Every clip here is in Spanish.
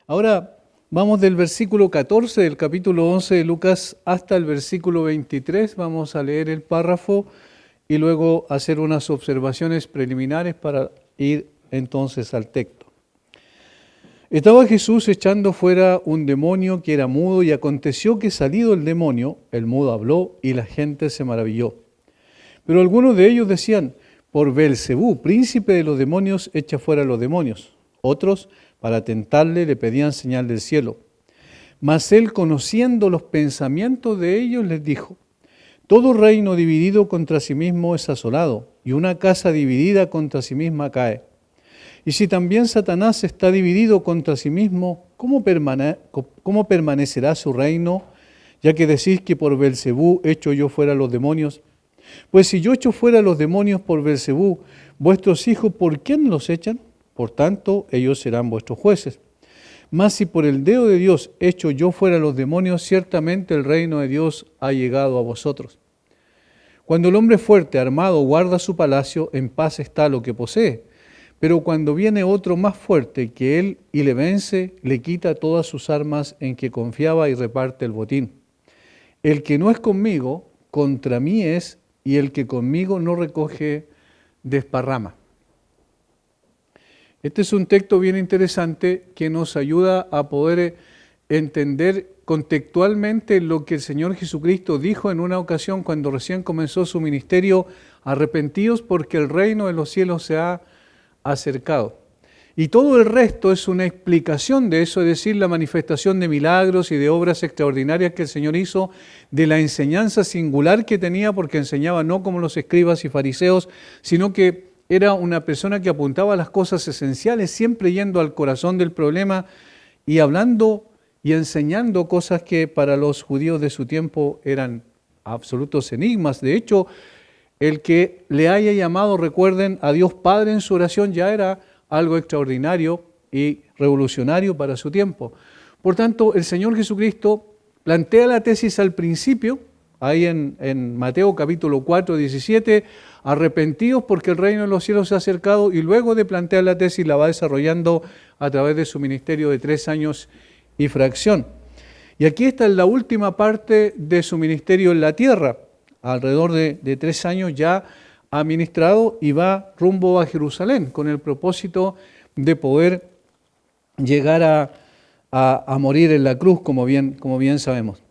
Ahora vamos del versículo 14 del capítulo 11 de Lucas hasta el versículo 23. Vamos a leer el párrafo y luego hacer unas observaciones preliminares para ir entonces al texto. Estaba Jesús echando fuera un demonio que era mudo, y aconteció que salido el demonio, el mudo habló y la gente se maravilló. Pero algunos de ellos decían: por Beelzebú, príncipe de los demonios, echa fuera los demonios. Otros, para tentarle, le pedían señal del cielo. Mas él, conociendo los pensamientos de ellos, les dijo: todo reino dividido contra sí mismo es asolado, y una casa dividida contra sí misma cae. Y si también Satanás está dividido contra sí mismo, ¿cómo permanecerá su reino? Ya que decís que por Beelzebú echo yo fuera los demonios. Pues si yo echo fuera los demonios por Beelzebú, vuestros hijos, ¿por quién los echan? Por tanto, ellos serán vuestros jueces. Mas si por el dedo de Dios echo yo fuera los demonios, ciertamente el reino de Dios ha llegado a vosotros. Cuando el hombre fuerte, armado, guarda su palacio, en paz está lo que posee. Pero cuando viene otro más fuerte que él y le vence, le quita todas sus armas en que confiaba y reparte el botín. El que no es conmigo, contra mí es, y el que conmigo no recoge, desparrama. Este es un texto bien interesante que nos ayuda a poder entender contextualmente lo que el Señor Jesucristo dijo en una ocasión cuando recién comenzó su ministerio: arrepentidos porque el reino de los cielos se ha acercado. Y todo el resto es una explicación de eso, es decir, la manifestación de milagros y de obras extraordinarias que el Señor hizo, de la enseñanza singular que tenía, porque enseñaba no como los escribas y fariseos, sino que era una persona que apuntaba a las cosas esenciales, siempre yendo al corazón del problema y hablando y enseñando cosas que para los judíos de su tiempo eran absolutos enigmas. De hecho, el que le haya llamado, recuerden, a Dios Padre en su oración ya era algo extraordinario y revolucionario para su tiempo. Por tanto, el Señor Jesucristo plantea la tesis al principio, ahí en Mateo capítulo 4, 17, arrepentidos porque el reino de los cielos se ha acercado, y luego de plantear la tesis la va desarrollando a través de su ministerio de 3 años y fracción. Y aquí está la última parte de su ministerio en la tierra. Alrededor de 3 años ya ha ministrado y va rumbo a Jerusalén con el propósito de poder llegar a morir en la cruz, como bien sabemos.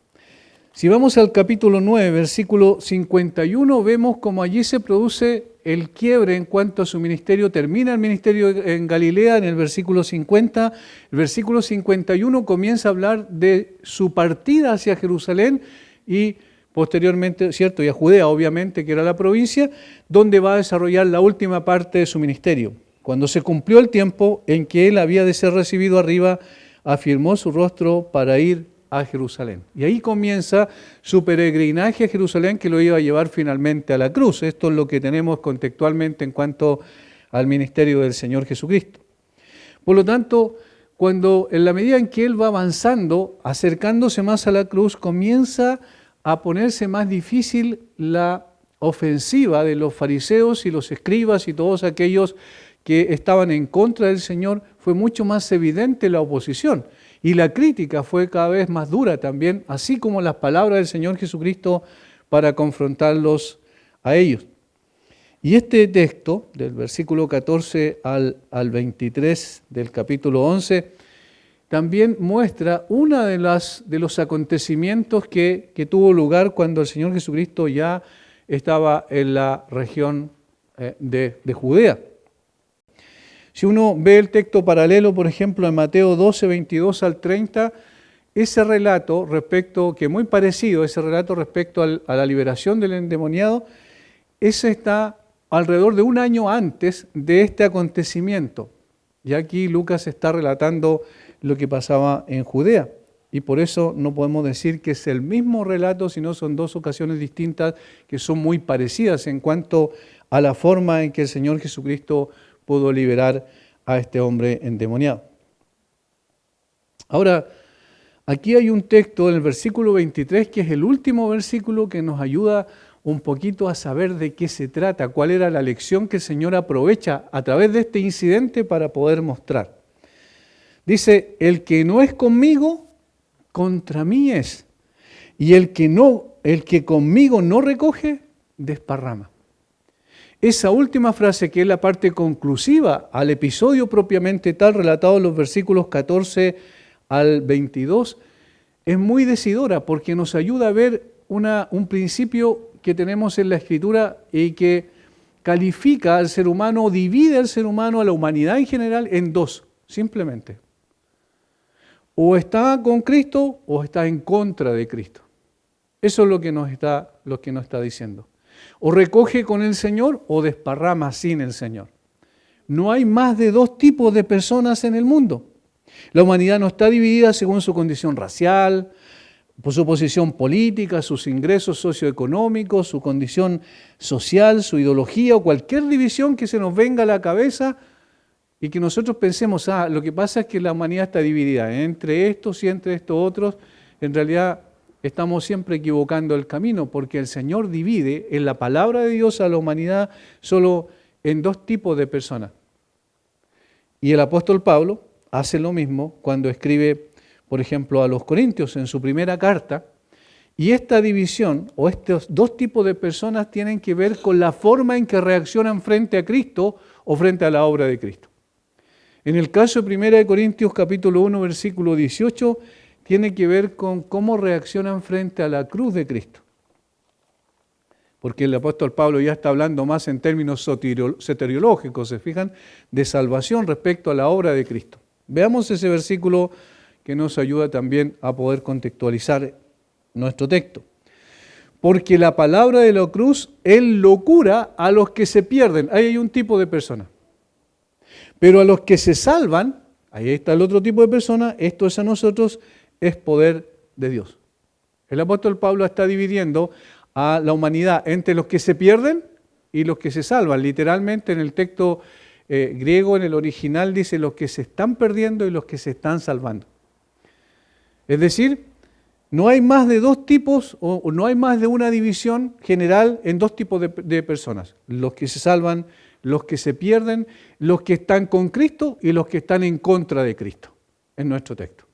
Si vamos al capítulo 9, versículo 51, vemos como allí se produce el quiebre en cuanto a su ministerio. Termina el ministerio en Galilea en el versículo 50. El versículo 51 comienza a hablar de su partida hacia Jerusalén y posteriormente, ¿cierto?, y a Judea, obviamente, que era la provincia, donde va a desarrollar la última parte de su ministerio. Cuando se cumplió el tiempo en que él había de ser recibido arriba, afirmó su rostro para ir a Jerusalén. Y ahí comienza su peregrinaje a Jerusalén, que lo iba a llevar finalmente a la cruz. Esto es lo que tenemos contextualmente en cuanto al ministerio del Señor Jesucristo. Por lo tanto, cuando en la medida en que él va avanzando, acercándose más a la cruz, comienza a ponerse más difícil la ofensiva de los fariseos y los escribas y todos aquellos que estaban en contra del Señor. Fue mucho más evidente la oposición y la crítica fue cada vez más dura también, así como las palabras del Señor Jesucristo para confrontarlos a ellos. Y este texto, del versículo 14 al 23 del capítulo 11, también muestra uno de los acontecimientos que tuvo lugar cuando el Señor Jesucristo ya estaba en la región de Judea. Si uno ve el texto paralelo, por ejemplo, en Mateo 12, 22 al 30, ese relato que es muy parecido, ese relato respecto a la liberación del endemoniado, ese está alrededor de 1 año antes de este acontecimiento. Y aquí Lucas está relatando lo que pasaba en Judea. Y por eso no podemos decir que es el mismo relato, sino son 2 ocasiones distintas que son muy parecidas en cuanto a la forma en que el Señor Jesucristo pudo liberar a este hombre endemoniado. Ahora, aquí hay un texto en el versículo 23, que es el último versículo que nos ayuda un poquito a saber de qué se trata, cuál era la lección que el Señor aprovecha a través de este incidente para poder mostrar. Dice, el que no es conmigo, contra mí es. Y el que conmigo no recoge, desparrama. Esa última frase, que es la parte conclusiva al episodio propiamente tal, relatado en los versículos 14 al 22, es muy decidora porque nos ayuda a ver un principio que tenemos en la Escritura y que califica al ser humano, divide al ser humano, a la humanidad en general, en dos, simplemente. O está con Cristo o está en contra de Cristo. Eso es lo que nos está diciendo. O recoge con el Señor o desparrama sin el Señor. No hay más de dos tipos de personas en el mundo. La humanidad no está dividida según su condición racial, por su posición política, sus ingresos socioeconómicos, su condición social, su ideología o cualquier división que se nos venga a la cabeza y que nosotros pensemos, lo que pasa es que la humanidad está dividida entre estos y entre estos otros. En realidad estamos siempre equivocando el camino, porque el Señor divide en la palabra de Dios a la humanidad solo en dos tipos de personas. Y el apóstol Pablo hace lo mismo cuando escribe, por ejemplo, a los Corintios en su primera carta, y esta división o estos dos tipos de personas tienen que ver con la forma en que reaccionan frente a Cristo o frente a la obra de Cristo. En el caso de 1 Corintios capítulo 1, versículo 18, tiene que ver con cómo reaccionan frente a la cruz de Cristo. Porque el apóstol Pablo ya está hablando más en términos soteriológicos, ¿se fijan? De salvación respecto a la obra de Cristo. Veamos ese versículo que nos ayuda también a poder contextualizar nuestro texto. Porque la palabra de la cruz es locura a los que se pierden. Ahí hay un tipo de persona. Pero a los que se salvan, ahí está el otro tipo de persona, esto es a nosotros, es poder de Dios. El apóstol Pablo está dividiendo a la humanidad entre los que se pierden y los que se salvan. Literalmente en el texto griego, en el original, dice los que se están perdiendo y los que se están salvando. Es decir, no hay más de dos tipos o no hay más de una división general en dos tipos de personas. Los que se salvan, los que se pierden, los que están con Cristo y los que están en contra de Cristo, en nuestro texto.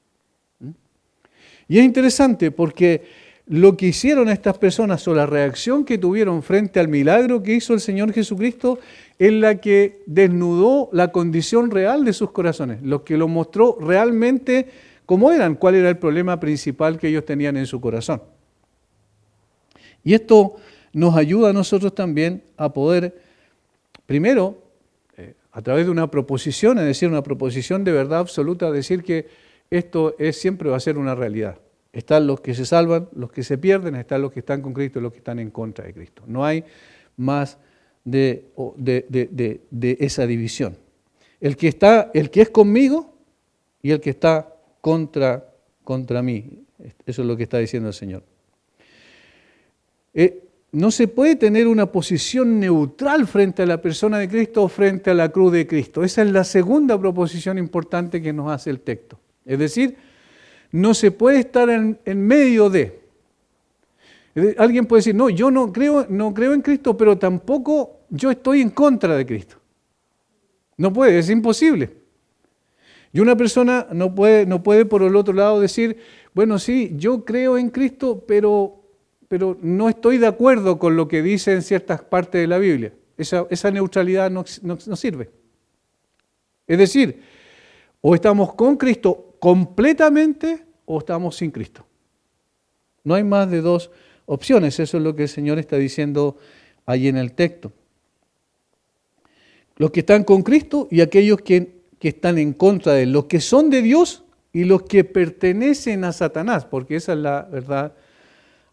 Y es interesante porque lo que hicieron estas personas o la reacción que tuvieron frente al milagro que hizo el Señor Jesucristo es la que desnudó la condición real de sus corazones, lo que lo mostró realmente cómo eran, cuál era el problema principal que ellos tenían en su corazón. Y esto nos ayuda a nosotros también a poder, primero, a través de una proposición, es decir, una proposición de verdad absoluta, decir que esto siempre va a ser una realidad. Están los que se salvan, los que se pierden, están los que están con Cristo y los que están en contra de Cristo. No hay más de esa división. El que es conmigo y el que está contra mí. Eso es lo que está diciendo el Señor. No se puede tener una posición neutral frente a la persona de Cristo o frente a la cruz de Cristo. Esa es la segunda proposición importante que nos hace el texto. Es decir, no se puede estar en medio de. Alguien puede decir, no, yo no creo en Cristo, pero tampoco yo estoy en contra de Cristo. No puede, es imposible. Y una persona no puede por el otro lado decir, bueno, sí, yo creo en Cristo, pero no estoy de acuerdo con lo que dice en ciertas partes de la Biblia. Esa neutralidad no sirve. Es decir, o estamos con Cristo completamente o estamos sin Cristo. No hay más de dos opciones. Eso es lo que el Señor está diciendo ahí en el texto. Los que están con Cristo y aquellos que están en contra de él. Los que son de Dios y los que pertenecen a Satanás, porque esa es la verdad,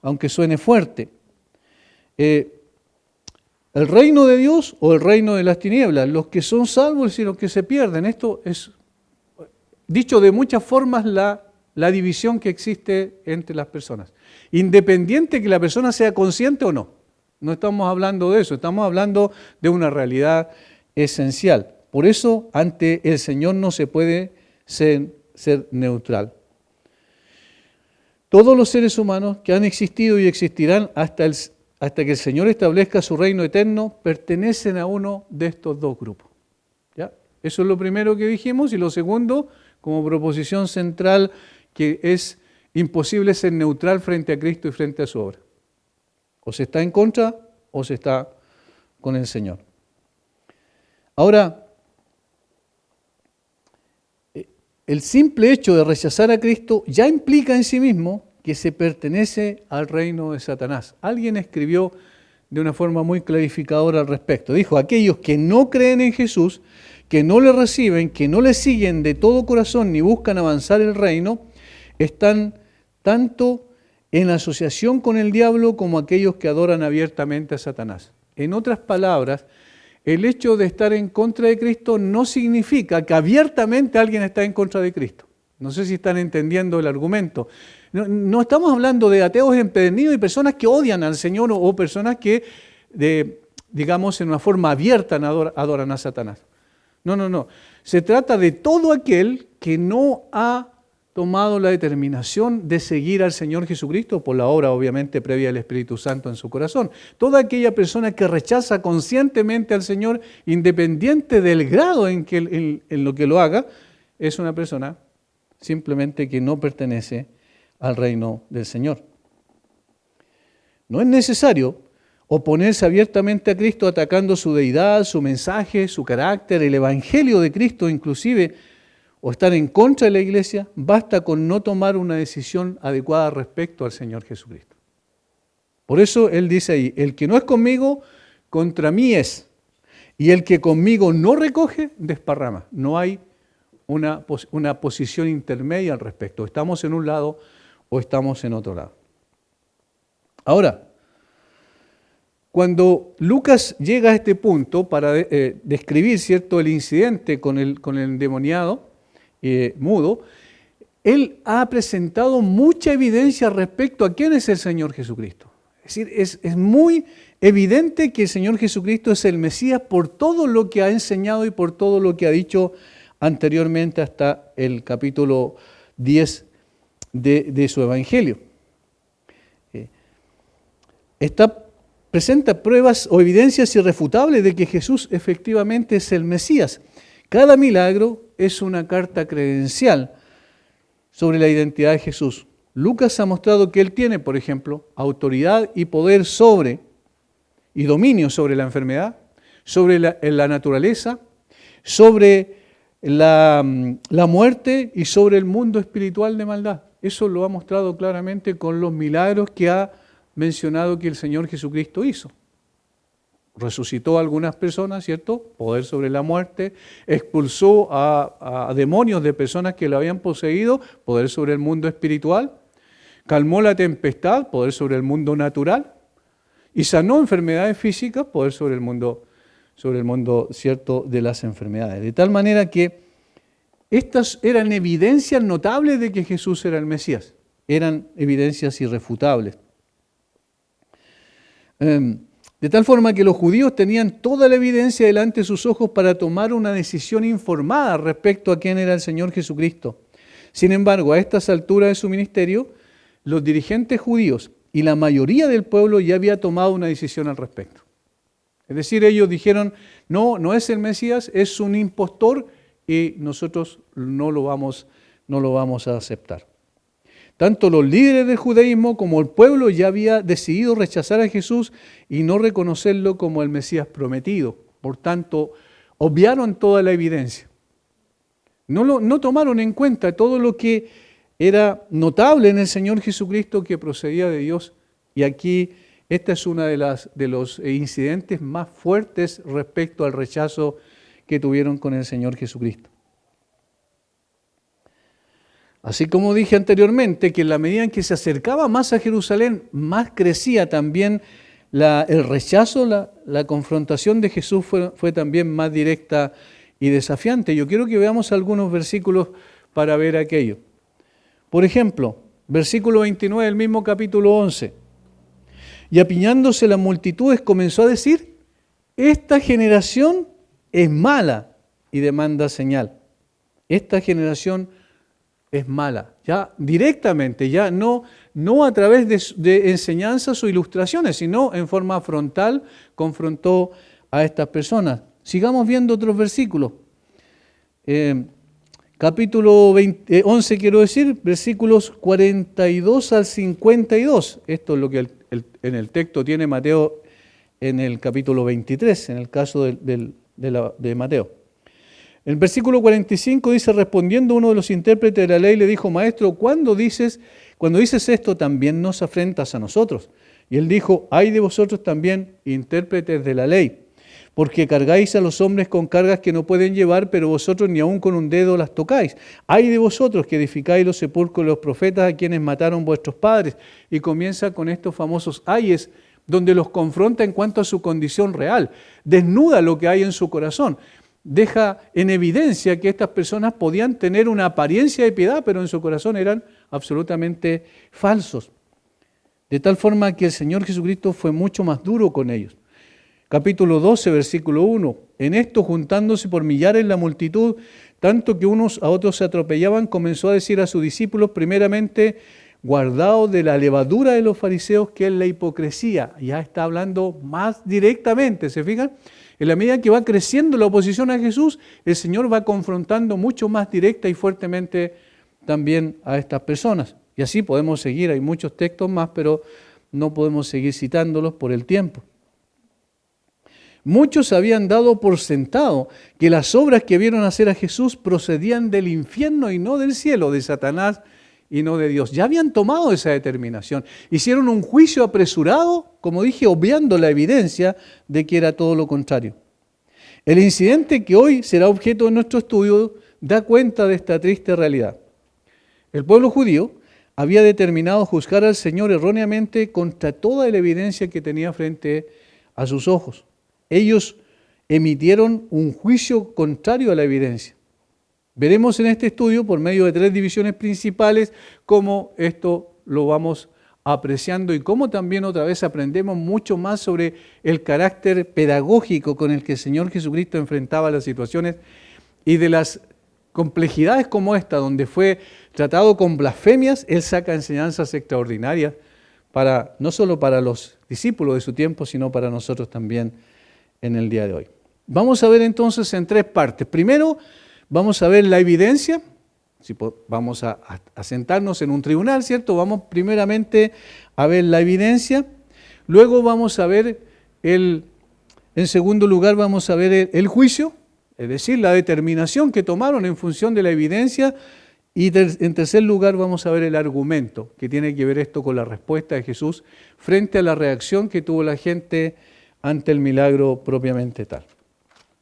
aunque suene fuerte. El reino de Dios o el reino de las tinieblas. Los que son salvos y los que se pierden. Esto es, dicho de muchas formas, la división que existe entre las personas. Independiente que la persona sea consciente o no. No estamos hablando de eso, estamos hablando de una realidad esencial. Por eso, ante el Señor no se puede ser neutral. Todos los seres humanos que han existido y existirán hasta que el Señor establezca su reino eterno, pertenecen a uno de estos dos grupos. ¿Ya? Eso es lo primero que dijimos. Y lo segundo, como proposición central que es imposible ser neutral frente a Cristo y frente a su obra. O se está en contra o se está con el Señor. Ahora, el simple hecho de rechazar a Cristo ya implica en sí mismo que se pertenece al reino de Satanás. Alguien escribió de una forma muy clarificadora al respecto. Dijo, aquellos que no creen en Jesús, que no le reciben, que no le siguen de todo corazón ni buscan avanzar el reino, están tanto en asociación con el diablo como aquellos que adoran abiertamente a Satanás. En otras palabras, el hecho de estar en contra de Cristo no significa que abiertamente alguien está en contra de Cristo. No sé si están entendiendo el argumento. No estamos hablando de ateos empedernidos y personas que odian al Señor o personas que, digamos, en una forma abierta adoran a Satanás. No. Se trata de todo aquel que no ha tomado la determinación de seguir al Señor Jesucristo por la obra, obviamente, previa del Espíritu Santo en su corazón. Toda aquella persona que rechaza conscientemente al Señor, independiente del grado en lo que lo haga, es una persona simplemente que no pertenece al reino del Señor. No es necesario oponerse abiertamente a Cristo atacando su deidad, su mensaje, su carácter, el evangelio de Cristo inclusive, o estar en contra de la iglesia. Basta con no tomar una decisión adecuada respecto al Señor Jesucristo. Por eso Él dice ahí, el que no es conmigo, contra mí es, y el que conmigo no recoge, desparrama. No hay una posición intermedia al respecto. Estamos en un lado o estamos en otro lado. Ahora, cuando Lucas llega a este punto para describir, ¿cierto?, el incidente con el endemoniado mudo, él ha presentado mucha evidencia respecto a quién es el Señor Jesucristo. Es decir, es muy evidente que el Señor Jesucristo es el Mesías por todo lo que ha enseñado y por todo lo que ha dicho anteriormente hasta el capítulo 10 de su Evangelio. Presenta pruebas o evidencias irrefutables de que Jesús efectivamente es el Mesías. Cada milagro es una carta credencial sobre la identidad de Jesús. Lucas ha mostrado que Él tiene, por ejemplo, autoridad y poder sobre y dominio sobre la enfermedad, sobre la naturaleza, sobre la muerte y sobre el mundo espiritual de maldad. Eso lo ha mostrado claramente con los milagros que ha mencionado que el Señor Jesucristo hizo. Resucitó a algunas personas, ¿cierto? Poder sobre la muerte. Expulsó a demonios de personas que lo habían poseído, poder sobre el mundo espiritual. Calmó la tempestad, poder sobre el mundo natural. Y sanó enfermedades físicas, poder sobre el mundo, ¿cierto?, de las enfermedades. De tal manera que estas eran evidencias notables de que Jesús era el Mesías. Eran evidencias irrefutables. De tal forma que los judíos tenían toda la evidencia delante de sus ojos para tomar una decisión informada respecto a quién era el Señor Jesucristo. Sin embargo, a estas alturas de su ministerio, los dirigentes judíos y la mayoría del pueblo ya había tomado una decisión al respecto. Es decir, ellos dijeron, no es el Mesías, es un impostor y nosotros no lo vamos a aceptar. Tanto los líderes del judaísmo como el pueblo ya había decidido rechazar a Jesús y no reconocerlo como el Mesías prometido. Por tanto, obviaron toda la evidencia. No tomaron en cuenta todo lo que era notable en el Señor Jesucristo que procedía de Dios. Y aquí esta es una de los incidentes más fuertes respecto al rechazo que tuvieron con el Señor Jesucristo. Así como dije anteriormente, que en la medida en que se acercaba más a Jerusalén, más crecía también el rechazo, la confrontación de Jesús fue también más directa y desafiante. Yo quiero que veamos algunos versículos para ver aquello. Por ejemplo, versículo 29 del mismo capítulo 11. Y apiñándose las multitudes comenzó a decir, esta generación es mala y demanda señal. Esta generación es mala, ya directamente, ya no a través de enseñanzas o ilustraciones, sino en forma frontal confrontó a estas personas. Sigamos viendo otros versículos. capítulo 11, quiero decir, versículos 42 al 52. Esto es lo que en el texto tiene Mateo en el capítulo 23, en el caso de Mateo. En el versículo 45 dice, respondiendo uno de los intérpretes de la ley, le dijo, Maestro, cuando dices esto, también nos afrentas a nosotros. Y él dijo, ay de vosotros también, intérpretes de la ley, porque cargáis a los hombres con cargas que no pueden llevar, pero vosotros ni aun con un dedo las tocáis. Ay de vosotros que edificáis los sepulcros de los profetas a quienes mataron vuestros padres. Y comienza con estos famosos ayes, donde los confronta en cuanto a su condición real. Desnuda lo que hay en su corazón. Deja en evidencia que estas personas podían tener una apariencia de piedad, pero en su corazón eran absolutamente falsos. De tal forma que el Señor Jesucristo fue mucho más duro con ellos. Capítulo 12, versículo 1. En esto, juntándose por millares la multitud, tanto que unos a otros se atropellaban, comenzó a decir a sus discípulos, primeramente, guardaos de la levadura de los fariseos, que es la hipocresía. Ya está hablando más directamente, ¿se fijan? En la medida que va creciendo la oposición a Jesús, el Señor va confrontando mucho más directa y fuertemente también a estas personas. Y así podemos seguir, hay muchos textos más, pero no podemos seguir citándolos por el tiempo. Muchos habían dado por sentado que las obras que vieron hacer a Jesús procedían del infierno y no del cielo, de Satanás y no de Dios. Ya habían tomado esa determinación. Hicieron un juicio apresurado, como dije, obviando la evidencia de que era todo lo contrario. El incidente que hoy será objeto de nuestro estudio da cuenta de esta triste realidad. El pueblo judío había determinado juzgar al Señor erróneamente contra toda la evidencia que tenía frente a sus ojos. Ellos emitieron un juicio contrario a la evidencia. Veremos en este estudio, por medio de 3 divisiones principales, cómo esto lo vamos apreciando y cómo también otra vez aprendemos mucho más sobre el carácter pedagógico con el que el Señor Jesucristo enfrentaba las situaciones y de las complejidades como esta, donde fue tratado con blasfemias, Él saca enseñanzas extraordinarias no solo para los discípulos de su tiempo, sino para nosotros también en el día de hoy. Vamos a ver entonces en 3 partes. Primero, vamos a ver la evidencia. Vamos a sentarnos en un tribunal, ¿cierto? Vamos primeramente a ver la evidencia. Luego vamos a ver en segundo lugar, vamos a ver el juicio, es decir, la determinación que tomaron en función de la evidencia. Y en tercer lugar vamos a ver el argumento, que tiene que ver esto con la respuesta de Jesús frente a la reacción que tuvo la gente ante el milagro propiamente tal.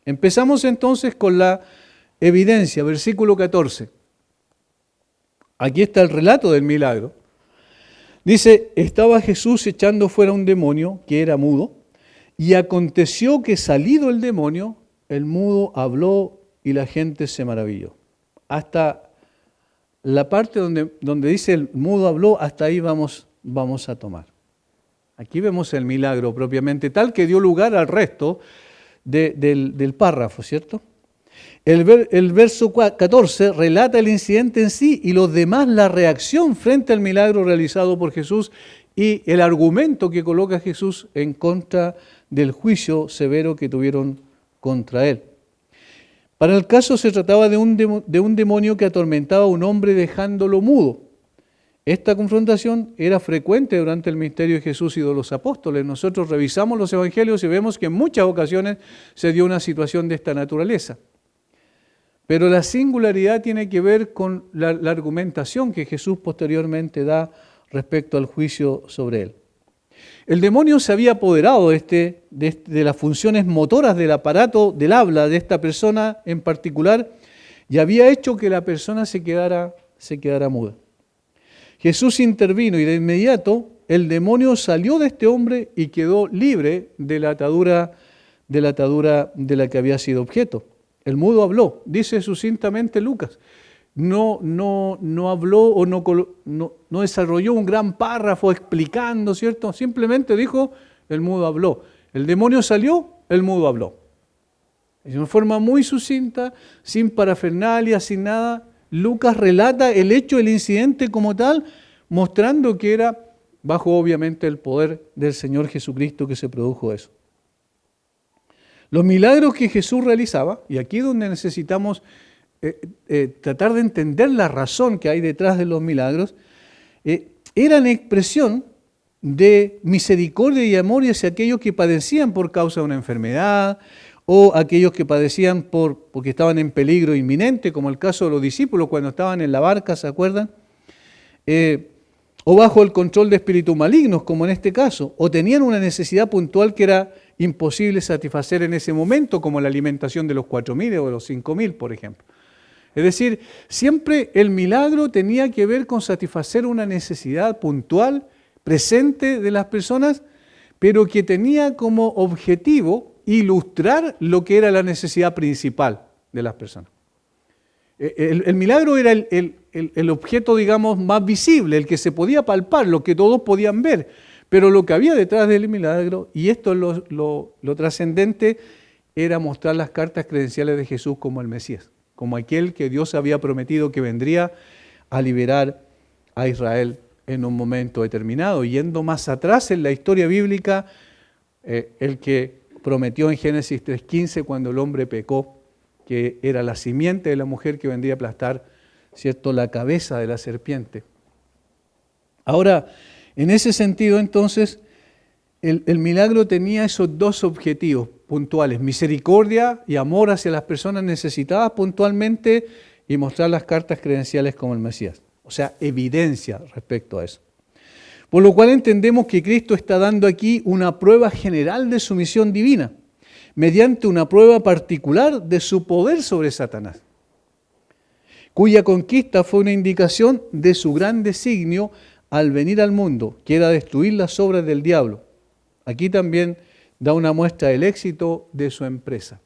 Empezamos entonces con la evidencia, versículo 14. Aquí está el relato del milagro. Dice, estaba Jesús echando fuera un demonio que era mudo, y aconteció que salido el demonio, el mudo habló y la gente se maravilló. Hasta la parte donde dice el mudo habló, hasta ahí vamos a tomar. Aquí vemos el milagro propiamente tal que dio lugar al resto del párrafo, ¿cierto? El verso 14 relata el incidente en sí y los demás la reacción frente al milagro realizado por Jesús y el argumento que coloca Jesús en contra del juicio severo que tuvieron contra él. Para el caso se trataba de un demonio que atormentaba a un hombre dejándolo mudo. Esta confrontación era frecuente durante el ministerio de Jesús y de los apóstoles. Nosotros revisamos los evangelios y vemos que en muchas ocasiones se dio una situación de esta naturaleza. Pero la singularidad tiene que ver con la argumentación que Jesús posteriormente da respecto al juicio sobre él. El demonio se había apoderado de las funciones motoras del aparato del habla de esta persona en particular y había hecho que la persona se quedara muda. Jesús intervino y de inmediato el demonio salió de este hombre y quedó libre de la atadura de la que había sido objeto. El mudo habló, dice sucintamente Lucas. No habló o no desarrolló un gran párrafo explicando, ¿cierto? Simplemente dijo, el mudo habló. El demonio salió, el mudo habló. De una forma muy sucinta, sin parafernalia, sin nada, Lucas relata el hecho, el incidente como tal, mostrando que era bajo obviamente el poder del Señor Jesucristo que se produjo eso. Los milagros que Jesús realizaba, y aquí es donde necesitamos tratar de entender la razón que hay detrás de los milagros, eran expresión de misericordia y amor hacia aquellos que padecían por causa de una enfermedad, o aquellos que padecían porque estaban en peligro inminente, como el caso de los discípulos cuando estaban en la barca, ¿se acuerdan? O bajo el control de espíritus malignos, como en este caso, o tenían una necesidad puntual que era imposible satisfacer en ese momento, como la alimentación de los 4.000 o de los 5.000, por ejemplo. Es decir, siempre el milagro tenía que ver con satisfacer una necesidad puntual, presente de las personas, pero que tenía como objetivo ilustrar lo que era la necesidad principal de las personas. El milagro era el objeto, digamos, más visible, el que se podía palpar, lo que todos podían ver, pero lo que había detrás del milagro, y esto es lo trascendente, era mostrar las cartas credenciales de Jesús como el Mesías, como aquel que Dios había prometido que vendría a liberar a Israel en un momento determinado. Yendo más atrás en la historia bíblica, el que prometió en Génesis 3:15 cuando el hombre pecó, que era la simiente de la mujer que vendría a aplastar, ¿cierto?, la cabeza de la serpiente. Ahora, en ese sentido, entonces, el milagro tenía esos dos objetivos puntuales: misericordia y amor hacia las personas necesitadas puntualmente, y mostrar las cartas credenciales como el Mesías. O sea, evidencia respecto a eso. Por lo cual entendemos que Cristo está dando aquí una prueba general de su misión divina, mediante una prueba particular de su poder sobre Satanás, cuya conquista fue una indicación de su gran designio al venir al mundo, que era destruir las obras del diablo. Aquí también da una muestra del éxito de su empresa.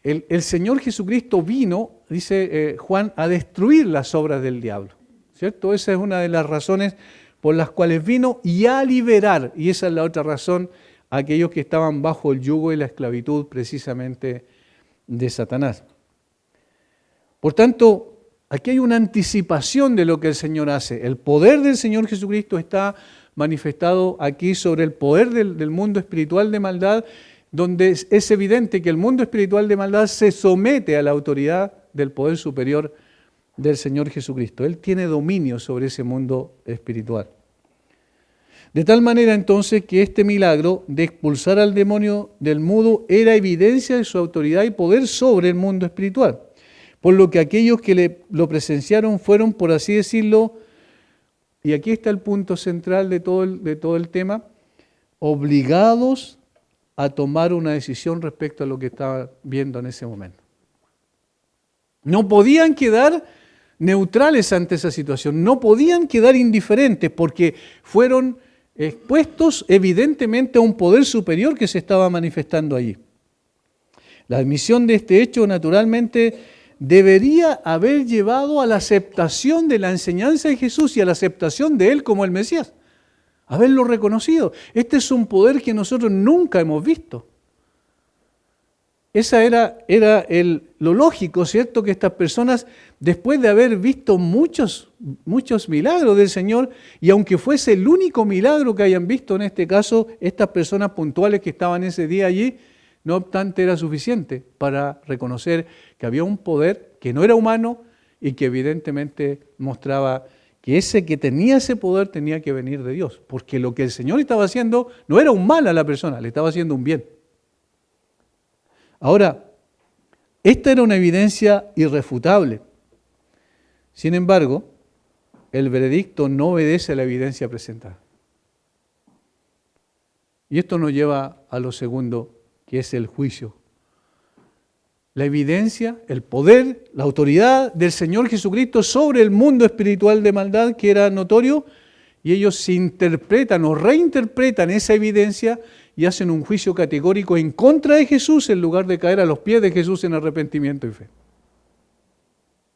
El Señor Jesucristo vino, dice Juan, a destruir las obras del diablo, ¿cierto? Esa es una de las razones por las cuales vino, y a liberar, y esa es la otra razón, a aquellos que estaban bajo el yugo y la esclavitud precisamente de Satanás. Por tanto, aquí hay una anticipación de lo que el Señor hace. El poder del Señor Jesucristo está manifestado aquí sobre el poder del mundo espiritual de maldad, donde es evidente que el mundo espiritual de maldad se somete a la autoridad del poder superior del Señor Jesucristo. Él tiene dominio sobre ese mundo espiritual. De tal manera entonces que este milagro de expulsar al demonio del mudo era evidencia de su autoridad y poder sobre el mundo espiritual. Por lo que aquellos que lo presenciaron fueron, por así decirlo, y aquí está el punto central de todo el tema, obligados a tomar una decisión respecto a lo que estaban viendo en ese momento. No podían quedar neutrales ante esa situación, no podían quedar indiferentes, porque fueron expuestos evidentemente a un poder superior que se estaba manifestando allí. La admisión de este hecho naturalmente debería haber llevado a la aceptación de la enseñanza de Jesús y a la aceptación de Él como el Mesías. Haberlo reconocido. Este es un poder que nosotros nunca hemos visto. Esa era lo lógico, ¿cierto? Que estas personas, después de haber visto muchos milagros del Señor, y aunque fuese el único milagro que hayan visto en este caso, estas personas puntuales que estaban ese día allí, no obstante era suficiente para reconocer que había un poder que no era humano y que evidentemente mostraba que ese que tenía ese poder tenía que venir de Dios, porque lo que el Señor estaba haciendo no era un mal a la persona, le estaba haciendo un bien. Ahora, esta era una evidencia irrefutable. Sin embargo, el veredicto no obedece a la evidencia presentada. Y esto nos lleva a lo segundo, que es el juicio. La evidencia, el poder, la autoridad del Señor Jesucristo sobre el mundo espiritual de maldad que era notorio, y ellos interpretan o reinterpretan esa evidencia y hacen un juicio categórico en contra de Jesús en lugar de caer a los pies de Jesús en arrepentimiento y fe.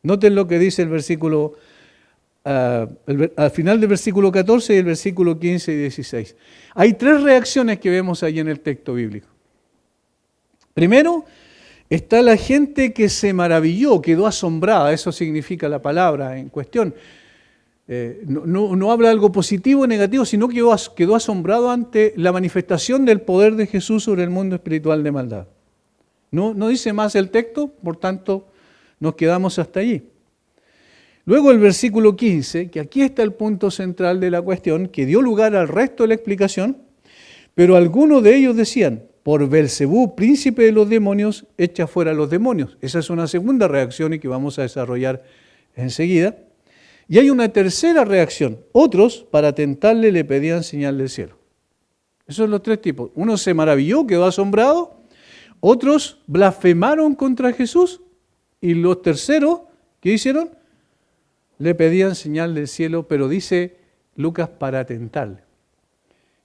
Noten lo que dice el versículo, al final del versículo 14 y el versículo 15 y 16. Hay tres reacciones que vemos ahí en el texto bíblico. Primero, está la gente que se maravilló, quedó asombrada, eso significa la palabra en cuestión. No habla algo positivo o negativo, sino que quedó asombrado ante la manifestación del poder de Jesús sobre el mundo espiritual de maldad. No dice más el texto, por tanto, nos quedamos hasta allí. Luego el versículo 15, que aquí está el punto central de la cuestión, que dio lugar al resto de la explicación, pero algunos de ellos decían, por Belcebú, príncipe de los demonios, echa fuera a los demonios. Esa es una segunda reacción y que vamos a desarrollar enseguida. Y hay una tercera reacción. Otros, para tentarle, le pedían señal del cielo. Esos son los tres tipos. Uno se maravilló, quedó asombrado. Otros blasfemaron contra Jesús. Y los terceros, ¿qué hicieron? Le pedían señal del cielo, pero dice Lucas, para tentarle.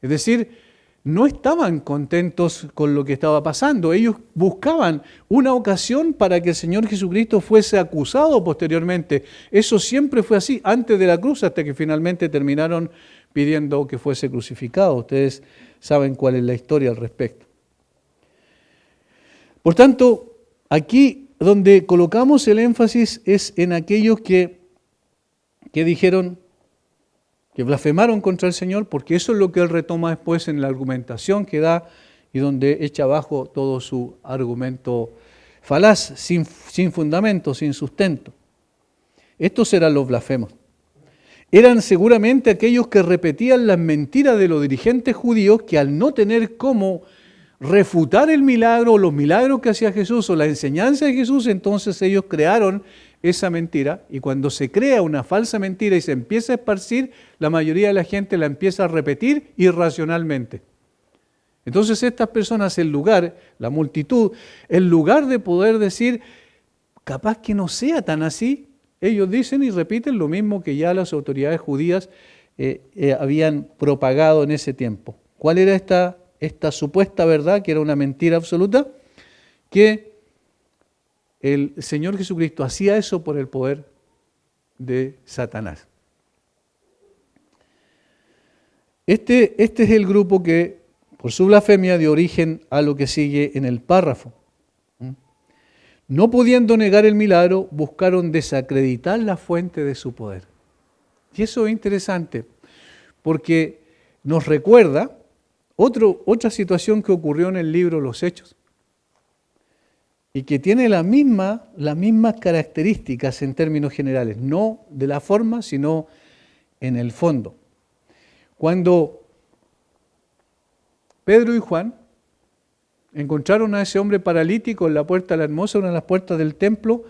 Es decir, no estaban contentos con lo que estaba pasando. Ellos buscaban una ocasión para que el Señor Jesucristo fuese acusado posteriormente. Eso siempre fue así, antes de la cruz, hasta que finalmente terminaron pidiendo que fuese crucificado. Ustedes saben cuál es la historia al respecto. Por tanto, aquí donde colocamos el énfasis es en aquellos que dijeron, que blasfemaron contra el Señor, porque eso es lo que él retoma después en la argumentación que da y donde echa abajo todo su argumento falaz, sin fundamento, sin sustento. Estos eran los blasfemos. Eran seguramente aquellos que repetían las mentiras de los dirigentes judíos que al no tener cómo refutar el milagro o los milagros que hacía Jesús o la enseñanza de Jesús, entonces ellos crearon esa mentira, y cuando se crea una falsa mentira y se empieza a esparcir, la mayoría de la gente la empieza a repetir irracionalmente. Entonces estas personas, la multitud, en lugar de poder decir, capaz que no sea tan así, ellos dicen y repiten lo mismo que ya las autoridades judías habían propagado en ese tiempo. ¿Cuál era esta supuesta verdad, que era una mentira absoluta? Que el Señor Jesucristo hacía eso por el poder de Satanás. Este es el grupo que, por su blasfemia, dio origen a lo que sigue en el párrafo. No pudiendo negar el milagro, buscaron desacreditar la fuente de su poder. Y eso es interesante, porque nos recuerda otra situación que ocurrió en el libro Los Hechos, y que tiene las mismas características en términos generales, no de la forma, sino en el fondo. Cuando Pedro y Juan encontraron a ese hombre paralítico en la puerta de la Hermosa, una de las puertas del templo,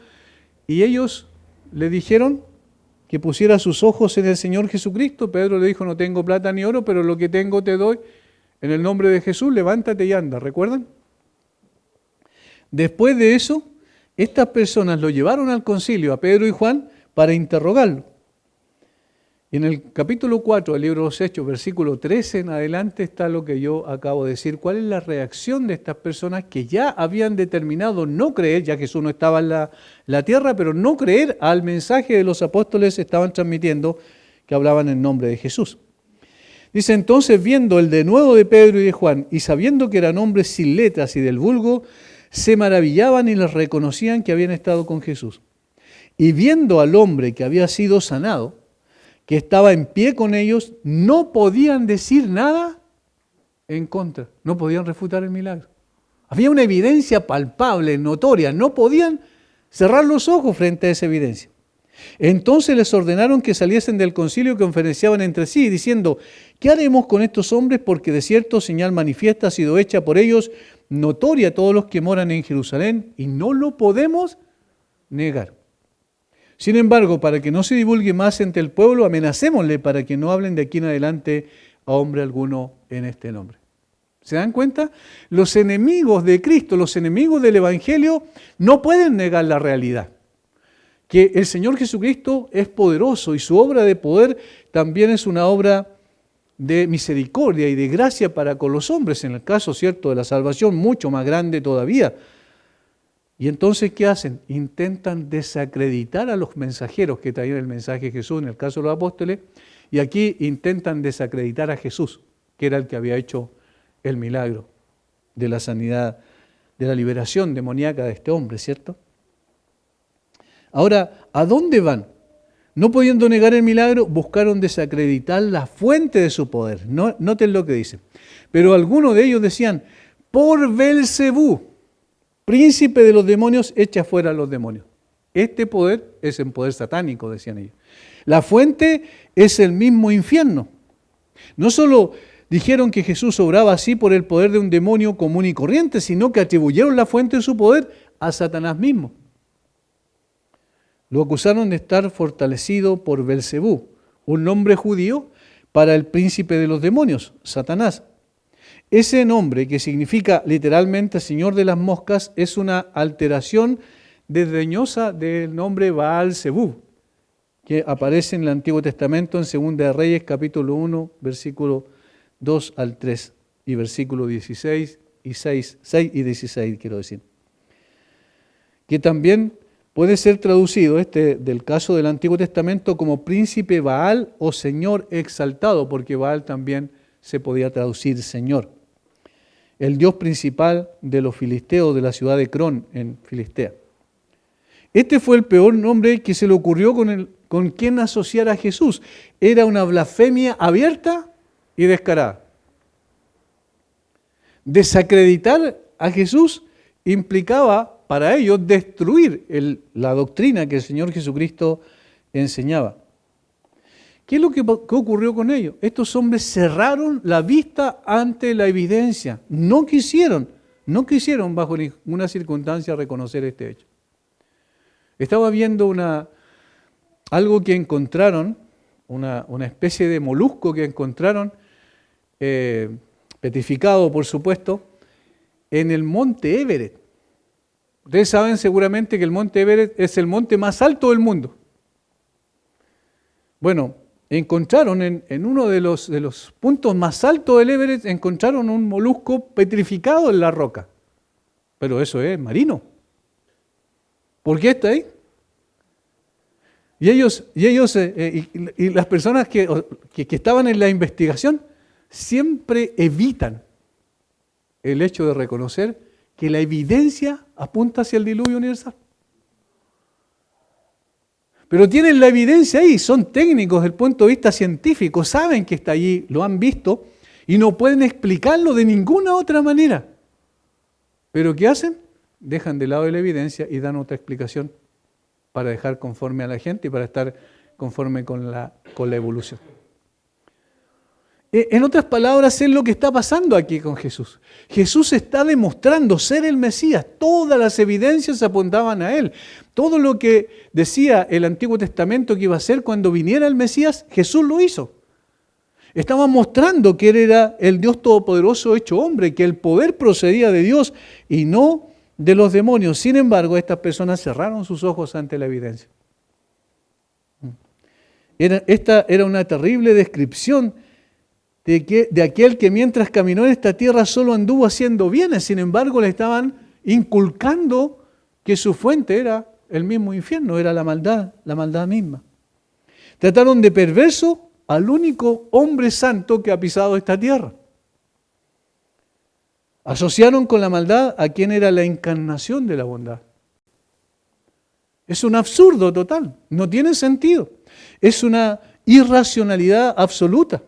y ellos le dijeron que pusiera sus ojos en el Señor Jesucristo. Pedro le dijo, no tengo plata ni oro, pero lo que tengo te doy. En el nombre de Jesús, levántate y anda. ¿Recuerdan? Después de eso, estas personas lo llevaron al concilio, a Pedro y Juan, para interrogarlo. Y en el capítulo 4 del libro de los Hechos, versículo 13 en adelante, está lo que yo acabo de decir. ¿Cuál es la reacción de estas personas que ya habían determinado no creer, ya Jesús no estaba en la tierra, pero no creer al mensaje de los apóstoles estaban transmitiendo, que hablaban en nombre de Jesús? Dice, entonces, viendo el denuedo de Pedro y de Juan, y sabiendo que eran hombres sin letras y del vulgo, se maravillaban y les reconocían que habían estado con Jesús. Y viendo al hombre que había sido sanado, que estaba en pie con ellos, no podían decir nada en contra, no podían refutar el milagro. Había una evidencia palpable, notoria, no podían cerrar los ojos frente a esa evidencia. Entonces les ordenaron que saliesen del concilio y conferenciaban entre sí, diciendo, ¿qué haremos con estos hombres? Porque de cierto señal manifiesta ha sido hecha por ellos, notoria a todos los que moran en Jerusalén, y no lo podemos negar. Sin embargo, para que no se divulgue más entre el pueblo, amenacémosle para que no hablen de aquí en adelante a hombre alguno en este nombre. ¿Se dan cuenta? Los enemigos de Cristo, los enemigos del Evangelio, no pueden negar la realidad. Que el Señor Jesucristo es poderoso y su obra de poder también es una obra de misericordia y de gracia para con los hombres, en el caso, cierto, de la salvación, mucho más grande todavía. Y entonces, ¿qué hacen? Intentan desacreditar a los mensajeros que traían el mensaje de Jesús, en el caso de los apóstoles, y aquí intentan desacreditar a Jesús, que era el que había hecho el milagro de la sanidad, de la liberación demoníaca de este hombre, ¿cierto? Ahora, ¿a dónde van? No pudiendo negar el milagro, buscaron desacreditar la fuente de su poder. Noten lo que dice. Pero algunos de ellos decían, por Belcebú, príncipe de los demonios, echa fuera a los demonios. Este poder es el poder satánico, decían ellos. La fuente es el mismo infierno. No solo dijeron que Jesús obraba así por el poder de un demonio común y corriente, sino que atribuyeron la fuente de su poder a Satanás mismo. Lo acusaron de estar fortalecido por Belcebú, un nombre judío para el príncipe de los demonios, Satanás. Ese nombre, que significa literalmente Señor de las moscas, es una alteración desdeñosa del nombre Baal-Zebub, que aparece en el Antiguo Testamento en 2 de Reyes, capítulo 1, versículo 2 al 3, y versículo 16 y 6 y 16, quiero decir. Que también puede ser traducido del caso del Antiguo Testamento como príncipe Baal o señor exaltado, porque Baal también se podía traducir señor. El dios principal de los filisteos de la ciudad de Crón en Filistea. Este fue el peor nombre que se le ocurrió con quien asociar a Jesús. Era una blasfemia abierta y descarada. Desacreditar a Jesús implicaba para ellos destruir la doctrina que el Señor Jesucristo enseñaba. ¿Qué es lo que ocurrió con ellos? Estos hombres cerraron la vista ante la evidencia. No quisieron bajo ninguna circunstancia reconocer este hecho. Estaba viendo algo que encontraron, una especie de molusco que encontraron, petrificado por supuesto, en el monte Everest. Ustedes saben seguramente que el monte Everest es el monte más alto del mundo. Bueno, encontraron en uno de los puntos más altos del Everest, encontraron un molusco petrificado en la roca. Pero eso es marino. ¿Por qué está ahí? Y las personas que estaban en la investigación siempre evitan el hecho de reconocer que la evidencia apunta hacia el diluvio universal. Pero tienen la evidencia ahí, son técnicos desde el punto de vista científico, saben que está allí, lo han visto y no pueden explicarlo de ninguna otra manera. ¿Pero qué hacen? Dejan de lado la evidencia y dan otra explicación para dejar conforme a la gente y para estar conforme con la evolución. En otras palabras, es lo que está pasando aquí con Jesús. Jesús está demostrando ser el Mesías. Todas las evidencias apuntaban a Él. Todo lo que decía el Antiguo Testamento que iba a hacer cuando viniera el Mesías, Jesús lo hizo. Estaba mostrando que Él era el Dios Todopoderoso hecho hombre, que el poder procedía de Dios y no de los demonios. Sin embargo, estas personas cerraron sus ojos ante la evidencia. Esta era una terrible descripción de aquel que mientras caminó en esta tierra solo anduvo haciendo bienes. Sin embargo, le estaban inculcando que su fuente era el mismo infierno, era la maldad misma. Trataron de perverso al único hombre santo que ha pisado esta tierra. Asociaron con la maldad a quien era la encarnación de la bondad. Es un absurdo total, no tiene sentido. Es una irracionalidad absoluta.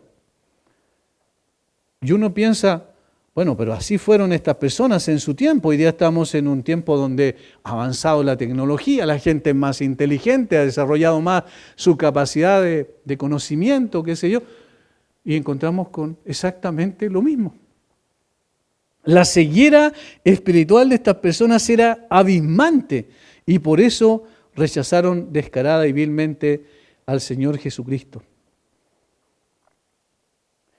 Y uno piensa, bueno, pero así fueron estas personas en su tiempo. Hoy día estamos en un tiempo donde ha avanzado la tecnología, la gente es más inteligente, ha desarrollado más su capacidad de conocimiento, qué sé yo, y encontramos con exactamente lo mismo. La ceguera espiritual de estas personas era abismante y por eso rechazaron descarada y vilmente al Señor Jesucristo.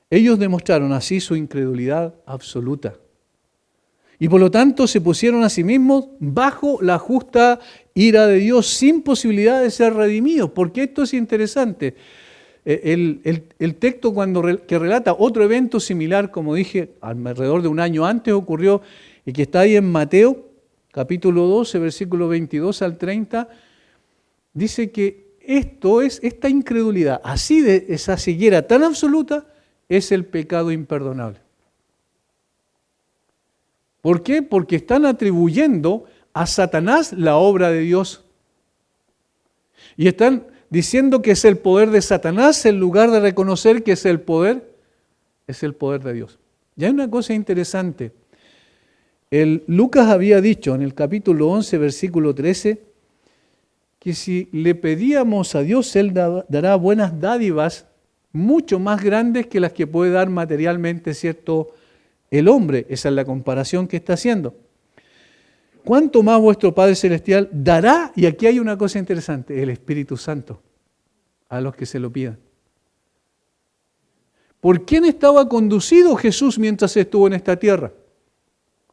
Ellos demostraron así su incredulidad absoluta. Y por lo tanto se pusieron a sí mismos bajo la justa ira de Dios, sin posibilidad de ser redimidos. Porque esto es interesante. El texto que relata otro evento similar, como dije, alrededor de un año antes ocurrió, y que está ahí en Mateo, capítulo 12, versículo 22 al 30, dice que esta incredulidad, así de esa ceguera tan absoluta, es el pecado imperdonable. ¿Por qué? Porque están atribuyendo a Satanás la obra de Dios. Y están diciendo que es el poder de Satanás en lugar de reconocer que es el poder de Dios. Y hay una cosa interesante. Lucas había dicho en el capítulo 11, versículo 13, que si le pedíamos a Dios, Él dará buenas dádivas mucho más grandes que las que puede dar materialmente, ¿cierto?, el hombre. Esa es la comparación que está haciendo. ¿Cuánto más vuestro Padre Celestial dará? Y aquí hay una cosa interesante, el Espíritu Santo, a los que se lo pidan. ¿Por quién estaba conducido Jesús mientras estuvo en esta tierra?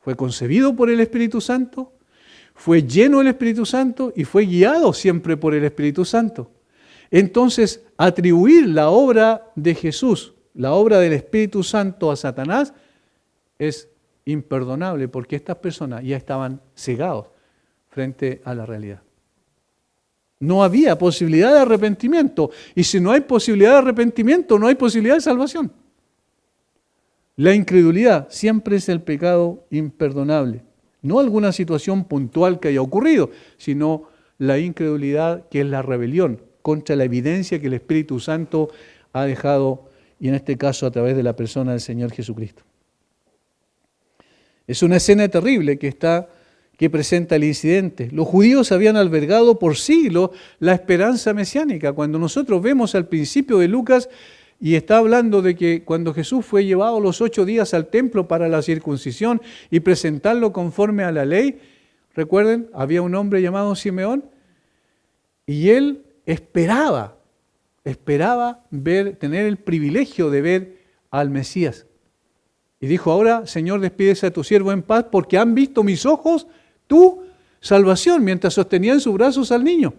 Fue concebido por el Espíritu Santo, fue lleno del Espíritu Santo y fue guiado siempre por el Espíritu Santo. Entonces, atribuir la obra de Jesús, la obra del Espíritu Santo a Satanás, es imperdonable porque estas personas ya estaban cegados frente a la realidad. No había posibilidad de arrepentimiento. Y si no hay posibilidad de arrepentimiento, no hay posibilidad de salvación. La incredulidad siempre es el pecado imperdonable. No alguna situación puntual que haya ocurrido, sino la incredulidad, que es la rebelión contra la evidencia que el Espíritu Santo ha dejado, y en este caso a través de la persona del Señor Jesucristo. Es una escena terrible que presenta el incidente. Los judíos habían albergado por siglos la esperanza mesiánica. Cuando nosotros vemos al principio de Lucas, y está hablando de que cuando Jesús fue llevado los 8 días al templo para la circuncisión y presentarlo conforme a la ley, recuerden, había un hombre llamado Simeón, y él esperaba tener el privilegio de ver al Mesías. Y dijo: ahora, Señor, despídese a tu siervo en paz, porque han visto mis ojos tu salvación, mientras sostenía en sus brazos al niño.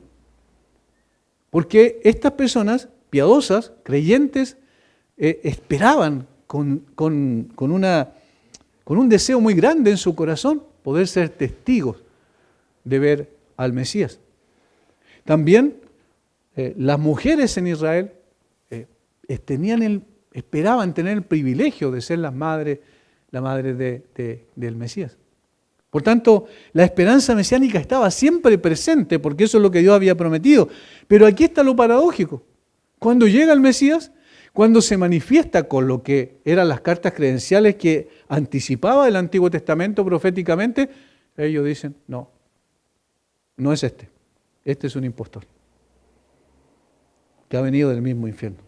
Porque estas personas piadosas, creyentes, esperaban con un deseo muy grande en su corazón poder ser testigos de ver al Mesías. También las mujeres en Israel esperaban tener el privilegio de ser la madre del Mesías. Por tanto, la esperanza mesiánica estaba siempre presente, porque eso es lo que Dios había prometido. Pero aquí está lo paradójico. Cuando llega el Mesías, cuando se manifiesta con lo que eran las cartas credenciales que anticipaba el Antiguo Testamento proféticamente, ellos dicen: no es este es un impostor, que ha venido del mismo infierno.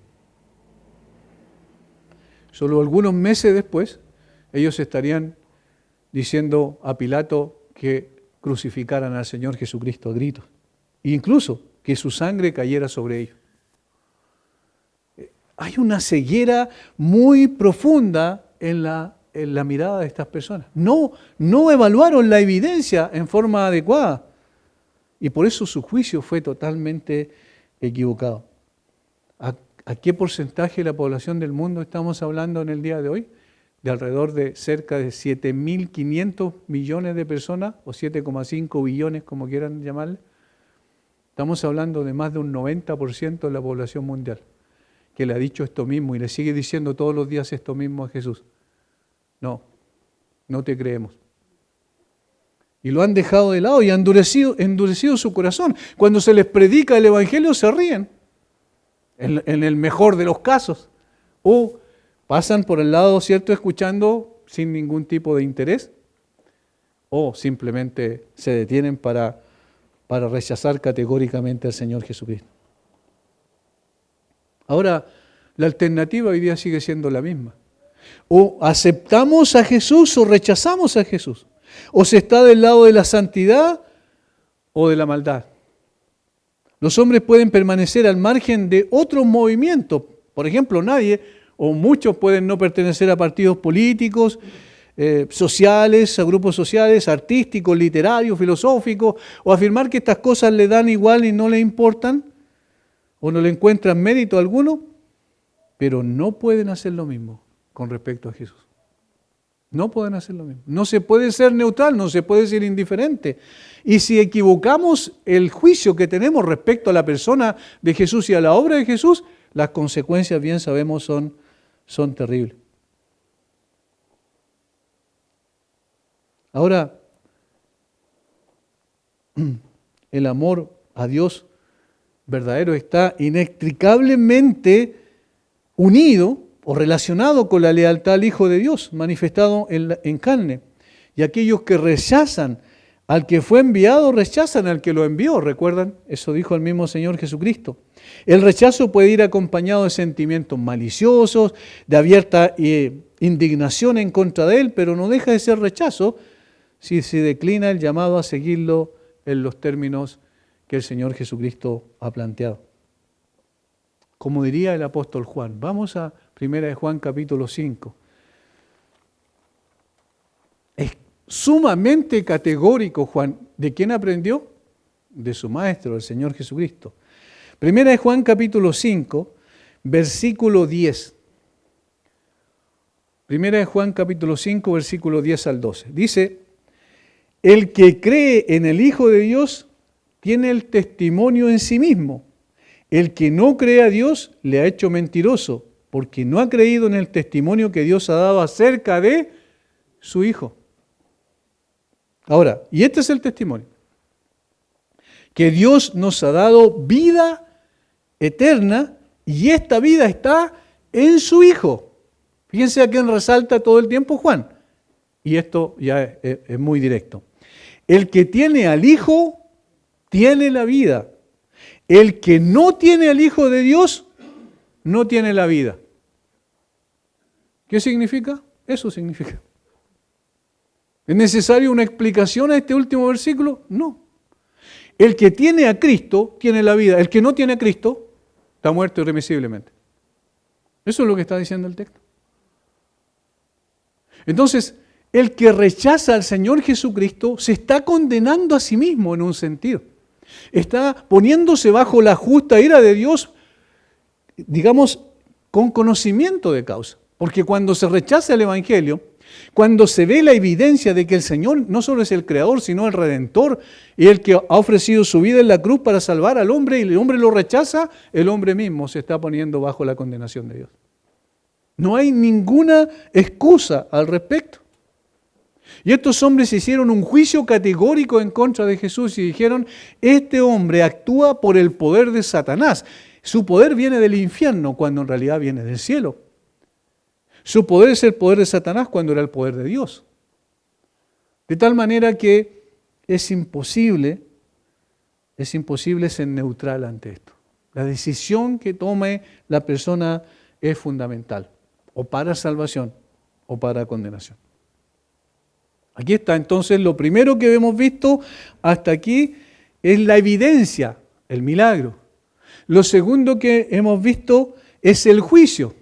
Solo algunos meses después, ellos estarían diciendo a Pilato que crucificaran al Señor Jesucristo a gritos, e incluso que su sangre cayera sobre ellos. Hay una ceguera muy profunda en la mirada de estas personas. No evaluaron la evidencia en forma adecuada, y por eso su juicio fue totalmente equivocado. ¿A qué porcentaje de la población del mundo estamos hablando en el día de hoy? De alrededor de cerca de 7.500 millones de personas, o 7,5 billones, como quieran llamarle. Estamos hablando de más de un 90% de la población mundial, que le ha dicho esto mismo y le sigue diciendo todos los días esto mismo a Jesús. No te creemos. Y lo han dejado de lado y han endurecido su corazón. Cuando se les predica el Evangelio se ríen, en el mejor de los casos, o pasan por el lado, ¿cierto?, escuchando sin ningún tipo de interés, o simplemente se detienen para rechazar categóricamente al Señor Jesucristo. Ahora, la alternativa hoy día sigue siendo la misma. O aceptamos a Jesús o rechazamos a Jesús. O se está del lado de la santidad o de la maldad. Los hombres pueden permanecer al margen de otros movimientos. Por ejemplo, nadie o muchos pueden no pertenecer a partidos políticos, sociales, a grupos sociales, artísticos, literarios, filosóficos, o afirmar que estas cosas le dan igual y no le importan, o no le encuentran mérito alguno, pero no pueden hacer lo mismo con respecto a Jesús. No pueden hacer lo mismo. No se puede ser neutral, no se puede ser indiferente. Y si equivocamos el juicio que tenemos respecto a la persona de Jesús y a la obra de Jesús, las consecuencias, bien sabemos, son terribles. Ahora, el amor a Dios verdadero está inextricablemente unido o relacionado con la lealtad al Hijo de Dios, manifestado en carne, Y aquellos que rechazan al que fue enviado, rechazan al que lo envió. ¿Recuerdan? Eso dijo el mismo Señor Jesucristo. El rechazo puede ir acompañado de sentimientos maliciosos, de abierta indignación en contra de Él, pero no deja de ser rechazo si se declina el llamado a seguirlo en los términos que el Señor Jesucristo ha planteado. Como diría el apóstol Juan, vamos a 1 Juan capítulo 5. Es sumamente categórico Juan. ¿De quién aprendió? De su maestro, el Señor Jesucristo. 1 Juan capítulo 5, versículo 10. 1 Juan capítulo 5, versículo 10 al 12. Dice, el que cree en el Hijo de Dios tiene el testimonio en sí mismo. El que no cree a Dios le ha hecho mentiroso, porque no ha creído en el testimonio que Dios ha dado acerca de su Hijo. Ahora, y este es el testimonio, que Dios nos ha dado vida eterna y esta vida está en su Hijo. Fíjense a quién resalta todo el tiempo Juan. Y esto ya es muy directo. El que tiene al Hijo tiene la vida. El que no tiene al Hijo de Dios no tiene la vida. ¿Qué significa? Eso significa. ¿Es necesaria una explicación a este último versículo? No. El que tiene a Cristo tiene la vida. El que no tiene a Cristo está muerto irremisiblemente. Eso es lo que está diciendo el texto. Entonces, el que rechaza al Señor Jesucristo se está condenando a sí mismo en un sentido. Está poniéndose bajo la justa ira de Dios, digamos, con conocimiento de causa. Porque cuando se rechaza el Evangelio, cuando se ve la evidencia de que el Señor no solo es el Creador, sino el Redentor, y el que ha ofrecido su vida en la cruz para salvar al hombre, y el hombre lo rechaza, el hombre mismo se está poniendo bajo la condenación de Dios. No hay ninguna excusa al respecto. Y estos hombres hicieron un juicio categórico en contra de Jesús y dijeron, este hombre actúa por el poder de Satanás. Su poder viene del infierno cuando en realidad viene del cielo. Su poder es el poder de Satanás cuando era el poder de Dios. De tal manera que es imposible ser neutral ante esto. La decisión que tome la persona es fundamental, o para salvación o para condenación. Aquí está entonces lo primero que hemos visto hasta aquí es la evidencia, el milagro. Lo segundo que hemos visto es el juicio,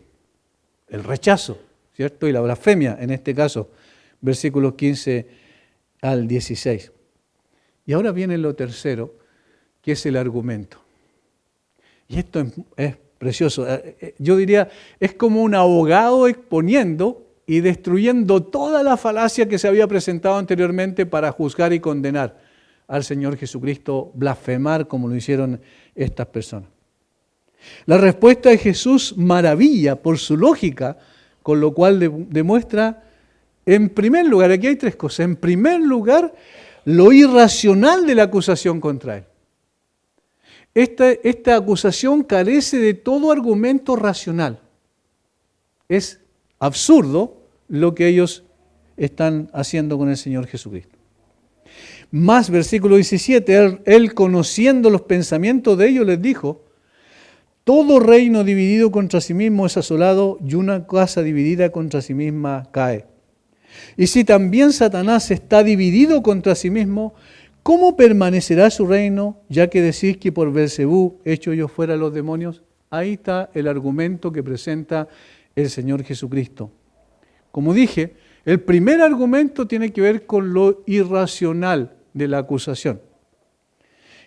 el rechazo, ¿cierto? Y la blasfemia, en este caso, versículos 15 al 16. Y ahora viene lo tercero, que es el argumento. Y esto es precioso. Yo diría, es como un abogado exponiendo y destruyendo toda la falacia que se había presentado anteriormente para juzgar y condenar al Señor Jesucristo, blasfemar como lo hicieron estas personas. La respuesta de Jesús maravilla por su lógica, con lo cual demuestra, en primer lugar, aquí hay tres cosas. En primer lugar, lo irracional de la acusación contra él. Esta acusación carece de todo argumento racional. Es absurdo lo que ellos están haciendo con el Señor Jesucristo. Más, versículo 17, él conociendo los pensamientos de ellos les dijo, todo reino dividido contra sí mismo es asolado y una casa dividida contra sí misma cae. Y si también Satanás está dividido contra sí mismo, ¿cómo permanecerá su reino, ya que decís que por Beelzebú echo yo fuera a los demonios? Ahí está el argumento que presenta el Señor Jesucristo. Como dije, el primer argumento tiene que ver con lo irracional de la acusación.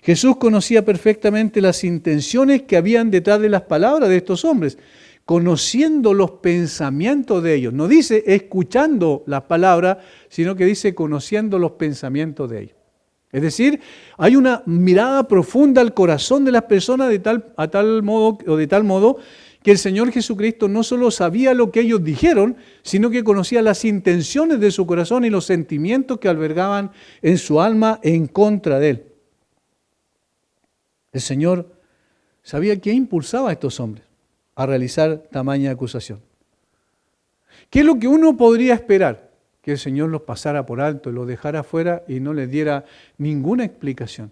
Jesús conocía perfectamente las intenciones que habían detrás de las palabras de estos hombres, conociendo los pensamientos de ellos. No dice escuchando las palabras, sino que dice conociendo los pensamientos de ellos. Es decir, hay una mirada profunda al corazón de las personas de tal modo que el Señor Jesucristo no solo sabía lo que ellos dijeron, sino que conocía las intenciones de su corazón y los sentimientos que albergaban en su alma en contra de él. El Señor sabía qué impulsaba a estos hombres a realizar tamaña acusación. ¿Qué es lo que uno podría esperar? que el Señor los pasara por alto y los dejara afuera y no les diera ninguna explicación.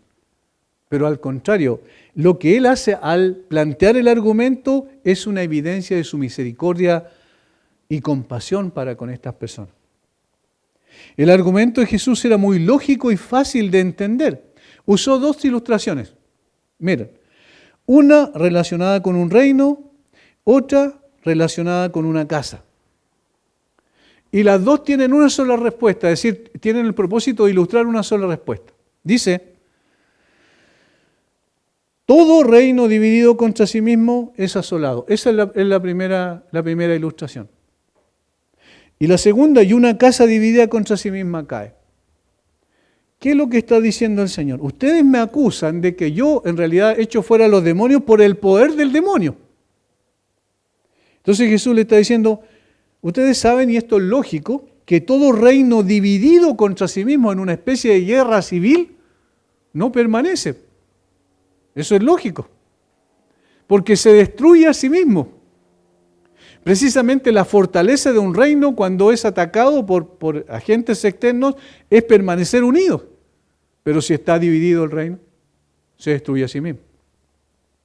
Pero al contrario, lo que Él hace al plantear el argumento es una evidencia de su misericordia y compasión para con estas personas. El argumento de Jesús era muy lógico y fácil de entender. Usó dos ilustraciones. Miren, una relacionada con un reino, otra relacionada con una casa. Y las dos tienen una sola respuesta, es decir, tienen el propósito de ilustrar una sola respuesta. Dice, todo reino dividido contra sí mismo es asolado. Esa es la primera ilustración. Y la segunda, y una casa dividida contra sí misma cae. ¿Qué es lo que está diciendo el Señor? Ustedes me acusan de que yo en realidad echo fuera a los demonios por el poder del demonio. Entonces Jesús le está diciendo, ustedes saben, y esto es lógico, que todo reino dividido contra sí mismo en una especie de guerra civil no permanece. Eso es lógico, porque se destruye a sí mismo. Precisamente la fortaleza de un reino cuando es atacado por agentes externos es permanecer unido. Pero si está dividido el reino, se destruye a sí mismo.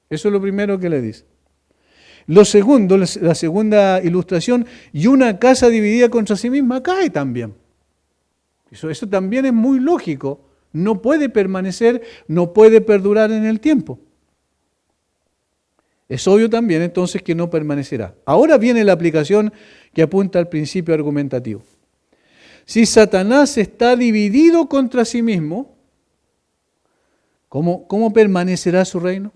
Eso es lo primero que le dice. Lo segundo, la segunda ilustración, y una casa dividida contra sí misma cae también. Eso también es muy lógico. No puede permanecer, no puede perdurar en el tiempo. Es obvio también entonces que no permanecerá. Ahora viene la aplicación que apunta al principio argumentativo. Si Satanás está dividido contra sí mismo, ¿cómo permanecerá su reino?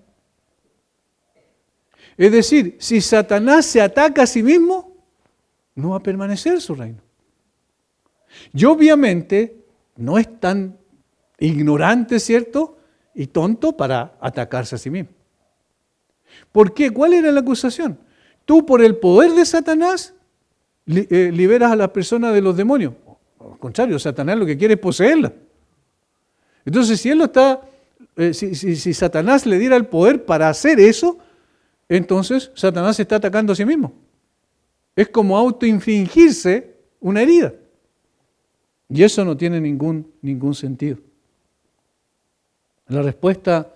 Es decir, si Satanás se ataca a sí mismo, no va a permanecer su reino. Y obviamente no es tan ignorante, ¿cierto? Y tonto para atacarse a sí mismo. ¿Por qué? ¿Cuál era la acusación? Tú por el poder de Satanás liberas a las personas de los demonios. Al contrario, Satanás lo que quiere es poseerla. Entonces, si él lo está, si Satanás le diera el poder para hacer eso, entonces Satanás se está atacando a sí mismo. Es como autoinfligirse una herida. Y eso no tiene ningún sentido. La respuesta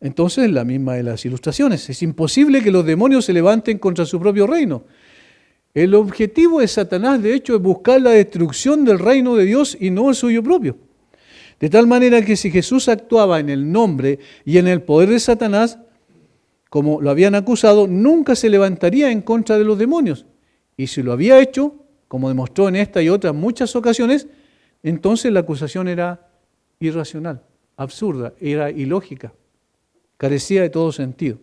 entonces es la misma de las ilustraciones. Es imposible que los demonios se levanten contra su propio reino. El objetivo de Satanás, de hecho, es buscar la destrucción del reino de Dios y no el suyo propio. De tal manera que si Jesús actuaba en el nombre y en el poder de Satanás, como lo habían acusado, nunca se levantaría en contra de los demonios. Y si lo había hecho, como demostró en esta y otras muchas ocasiones, entonces la acusación era irracional, absurda, era ilógica, carecía de todo sentido.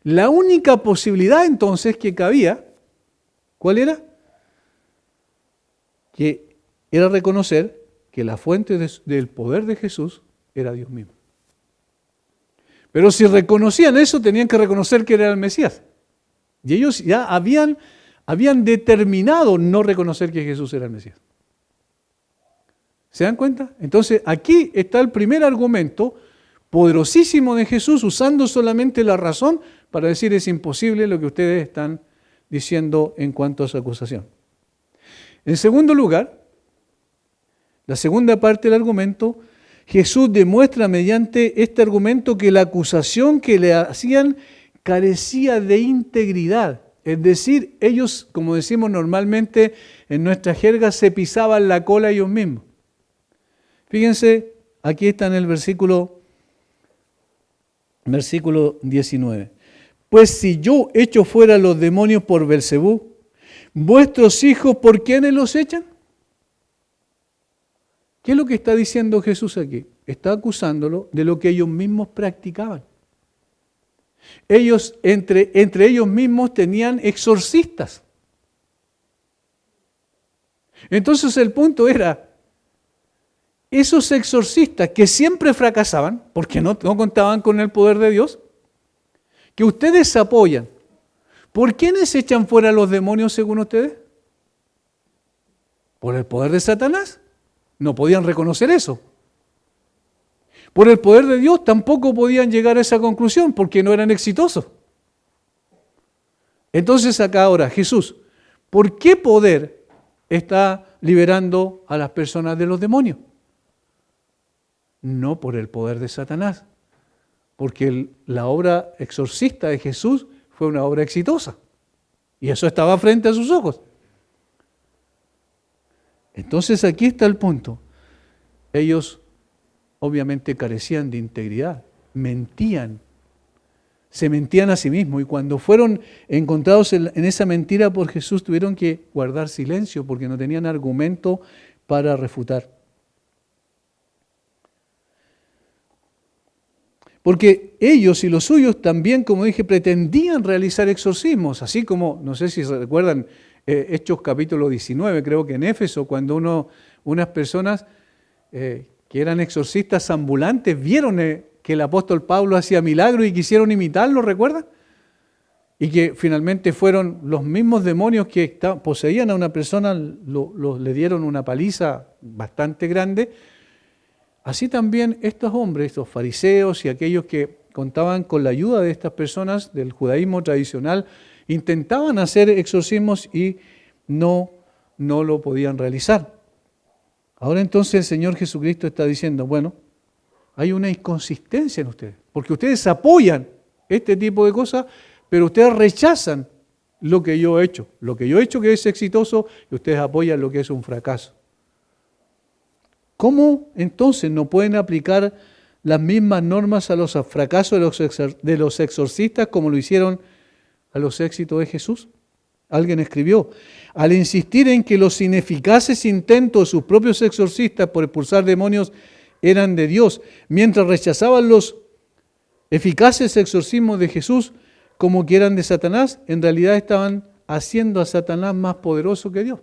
La única posibilidad entonces que cabía, ¿cuál era? Que era reconocer que la fuente del poder de Jesús era Dios mismo. Pero si reconocían eso, tenían que reconocer que era el Mesías. Y ellos ya habían determinado no reconocer que Jesús era el Mesías. ¿Se dan cuenta? Entonces, aquí está el primer argumento poderosísimo de Jesús, usando solamente la razón para decir es imposible lo que ustedes están diciendo en cuanto a su acusación. En segundo lugar, la segunda parte del argumento, Jesús demuestra mediante este argumento que la acusación que le hacían carecía de integridad. Es decir, ellos, como decimos normalmente en nuestra jerga, se pisaban la cola ellos mismos. Fíjense, aquí está en el versículo 19. Pues si yo echo fuera los demonios por Belcebú, ¿vuestros hijos por quiénes los echan? ¿Qué es lo que está diciendo Jesús aquí? Está acusándolo de lo que ellos mismos practicaban. Ellos, entre ellos mismos, tenían exorcistas. Entonces el punto era, esos exorcistas que siempre fracasaban, porque no contaban con el poder de Dios, que ustedes apoyan, ¿por quiénes echan fuera los demonios según ustedes? ¿Por el poder de Satanás? No podían reconocer eso. Por el poder de Dios tampoco podían llegar a esa conclusión porque no eran exitosos. Entonces acá ahora, Jesús, ¿por qué poder está liberando a las personas de los demonios. No por el poder de Satanás, porque la obra exorcista de Jesús fue una obra exitosa. Y eso estaba frente a sus ojos. Entonces aquí está el punto. Ellos obviamente carecían de integridad, mentían, se mentían a sí mismos, y cuando fueron encontrados en esa mentira por Jesús tuvieron que guardar silencio porque no tenían argumento para refutar. Porque ellos y los suyos también, como dije, pretendían realizar exorcismos, así como, no sé si se recuerdan, Hechos capítulo 19, creo que en Éfeso, cuando unas personas que eran exorcistas ambulantes vieron que el apóstol Pablo hacía milagros y quisieron imitarlo, ¿recuerdan? Y que finalmente fueron los mismos demonios que poseían a una persona, le dieron una paliza bastante grande. Así también estos hombres, estos fariseos y aquellos que contaban con la ayuda de estas personas del judaísmo tradicional, intentaban hacer exorcismos y no lo podían realizar. Ahora entonces el Señor Jesucristo está diciendo, bueno, hay una inconsistencia en ustedes, porque ustedes apoyan este tipo de cosas, pero ustedes rechazan lo que yo he hecho. Lo que yo he hecho que es exitoso y ustedes apoyan lo que es un fracaso. ¿Cómo entonces no pueden aplicar las mismas normas a los fracasos de los exorcistas como lo hicieron a los éxitos de Jesús? Alguien escribió, al insistir en que los ineficaces intentos de sus propios exorcistas por expulsar demonios eran de Dios, mientras rechazaban los eficaces exorcismos de Jesús como que eran de Satanás, en realidad estaban haciendo a Satanás más poderoso que Dios.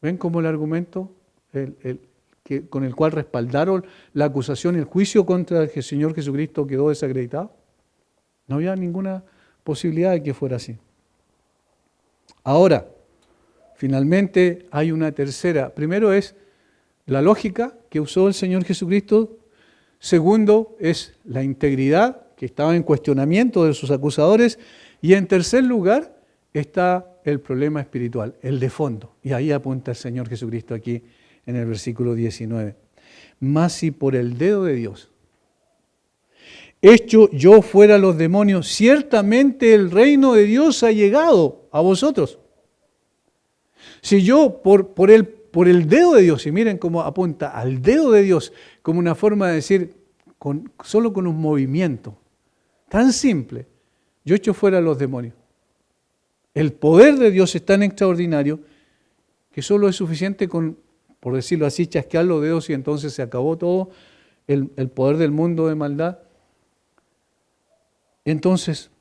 ¿Ven cómo el argumento con el cual respaldaron la acusación y el juicio contra el Señor Jesucristo quedó desacreditado? No había ninguna posibilidad de que fuera así. Ahora, finalmente hay una tercera. Primero es la lógica que usó el Señor Jesucristo. Segundo es la integridad que estaba en cuestionamiento de sus acusadores. Y en tercer lugar está el problema espiritual, el de fondo. Y ahí apunta el Señor Jesucristo aquí en el versículo 19. Mas si por el dedo de Dios hecho yo fuera los demonios, ciertamente el reino de Dios ha llegado a vosotros. Si yo por el dedo de Dios, y miren cómo apunta al dedo de Dios, como una forma de decir, solo con un movimiento tan simple, yo echo fuera los demonios. El poder de Dios es tan extraordinario que solo es suficiente con, por decirlo así, chasquear los dedos y entonces se acabó todo el poder del mundo de maldad. Entonces,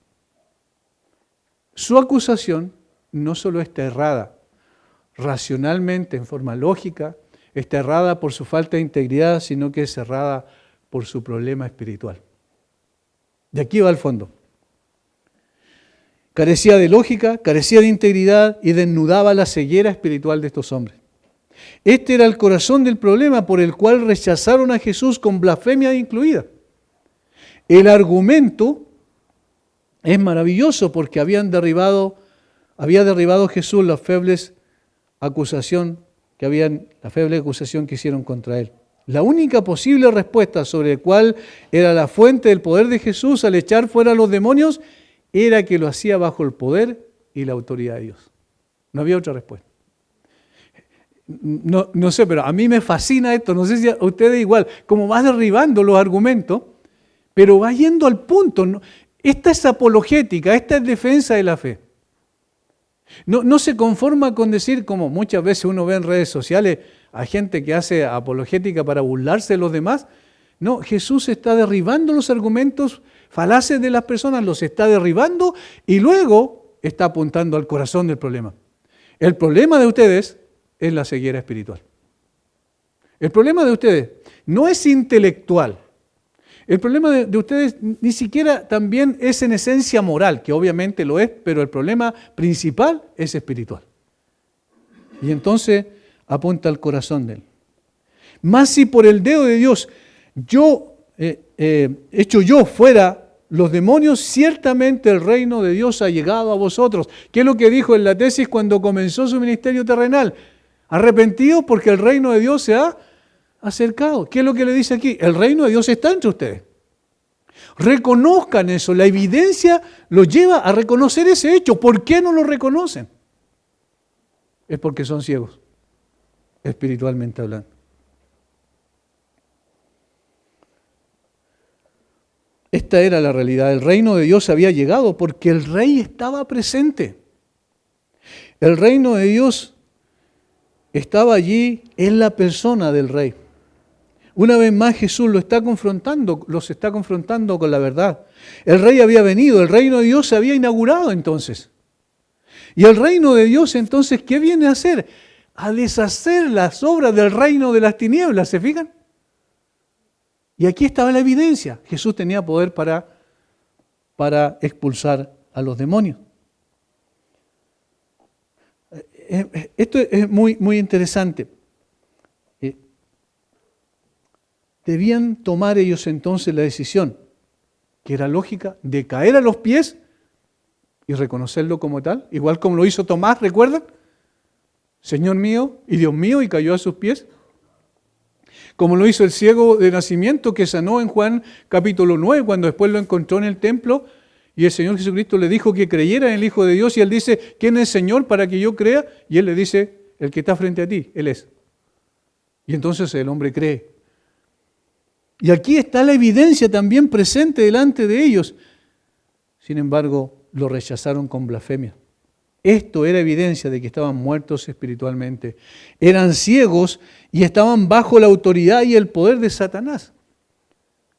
su acusación no solo está errada racionalmente, en forma lógica, está errada por su falta de integridad, sino que es errada por su problema espiritual. De aquí va al fondo. Carecía de lógica, carecía de integridad y desnudaba la ceguera espiritual de estos hombres. Este era el corazón del problema por el cual rechazaron a Jesús con blasfemia incluida. El argumento es maravilloso porque había derribado Jesús la feble acusación que hicieron contra él. La única posible respuesta sobre cuál era la fuente del poder de Jesús al echar fuera a los demonios era que lo hacía bajo el poder y la autoridad de Dios. No había otra respuesta. No sé, pero a mí me fascina esto, no sé si a ustedes igual, como va derribando los argumentos, pero va yendo al punto. Esta es apologética, esta es defensa de la fe. No se conforma con decir, como muchas veces uno ve en redes sociales a gente que hace apologética para burlarse de los demás. No, Jesús está derribando los argumentos falaces de las personas, los está derribando y luego está apuntando al corazón del problema. El problema de ustedes es la ceguera espiritual. El problema de ustedes no es intelectual. El problema de ustedes ni siquiera también es en esencia moral, que obviamente lo es, pero el problema principal es espiritual. Y entonces apunta al corazón de él. Mas si por el dedo de Dios hecho yo fuera los demonios, ciertamente el reino de Dios ha llegado a vosotros. ¿Qué es lo que dijo en la tesis cuando comenzó su ministerio terrenal? Arrepentidos porque el reino de Dios se ha acercado. ¿Qué es lo que le dice aquí? El reino de Dios está entre ustedes. Reconozcan eso. La evidencia los lleva a reconocer ese hecho. ¿Por qué no lo reconocen? Es porque son ciegos, espiritualmente hablando. Esta era la realidad. El reino de Dios había llegado porque el rey estaba presente. El reino de Dios estaba allí en la persona del rey. Una vez más Jesús los está confrontando con la verdad. El rey había venido, el reino de Dios se había inaugurado entonces. Y el reino de Dios entonces, ¿qué viene a hacer? A deshacer las obras del reino de las tinieblas, ¿se fijan? Y aquí estaba la evidencia. Jesús tenía poder para expulsar a los demonios. Esto es muy, muy interesante. Debían tomar ellos entonces la decisión, que era lógica, de caer a los pies y reconocerlo como tal, igual como lo hizo Tomás, ¿recuerdan? Señor mío y Dios mío, y cayó a sus pies. Como lo hizo el ciego de nacimiento que sanó en Juan capítulo 9, cuando después lo encontró en el templo, y el Señor Jesucristo le dijo que creyera en el Hijo de Dios, y él dice, ¿quién es Señor para que yo crea? Y él le dice, el que está frente a ti, Él es. Y entonces el hombre cree. Y aquí está la evidencia también presente delante de ellos. Sin embargo, lo rechazaron con blasfemia. Esto era evidencia de que estaban muertos espiritualmente. Eran ciegos y estaban bajo la autoridad y el poder de Satanás.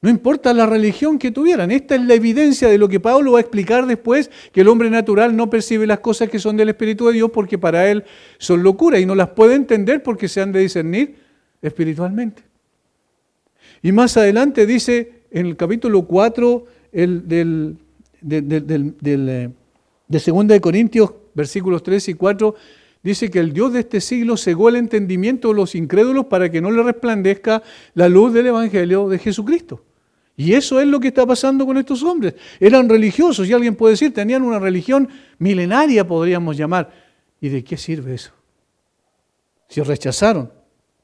No importa la religión que tuvieran. Esta es la evidencia de lo que Pablo va a explicar después, que el hombre natural no percibe las cosas que son del Espíritu de Dios porque para él son locura y no las puede entender porque se han de discernir espiritualmente. Y más adelante dice en el capítulo 4 de 2 de Corintios, versículos 3 y 4, dice que el Dios de este siglo cegó el entendimiento de los incrédulos para que no le resplandezca la luz del Evangelio de Jesucristo. Y eso es lo que está pasando con estos hombres. Eran religiosos, y alguien puede decir, tenían una religión milenaria, podríamos llamar. ¿Y de qué sirve eso? Si rechazaron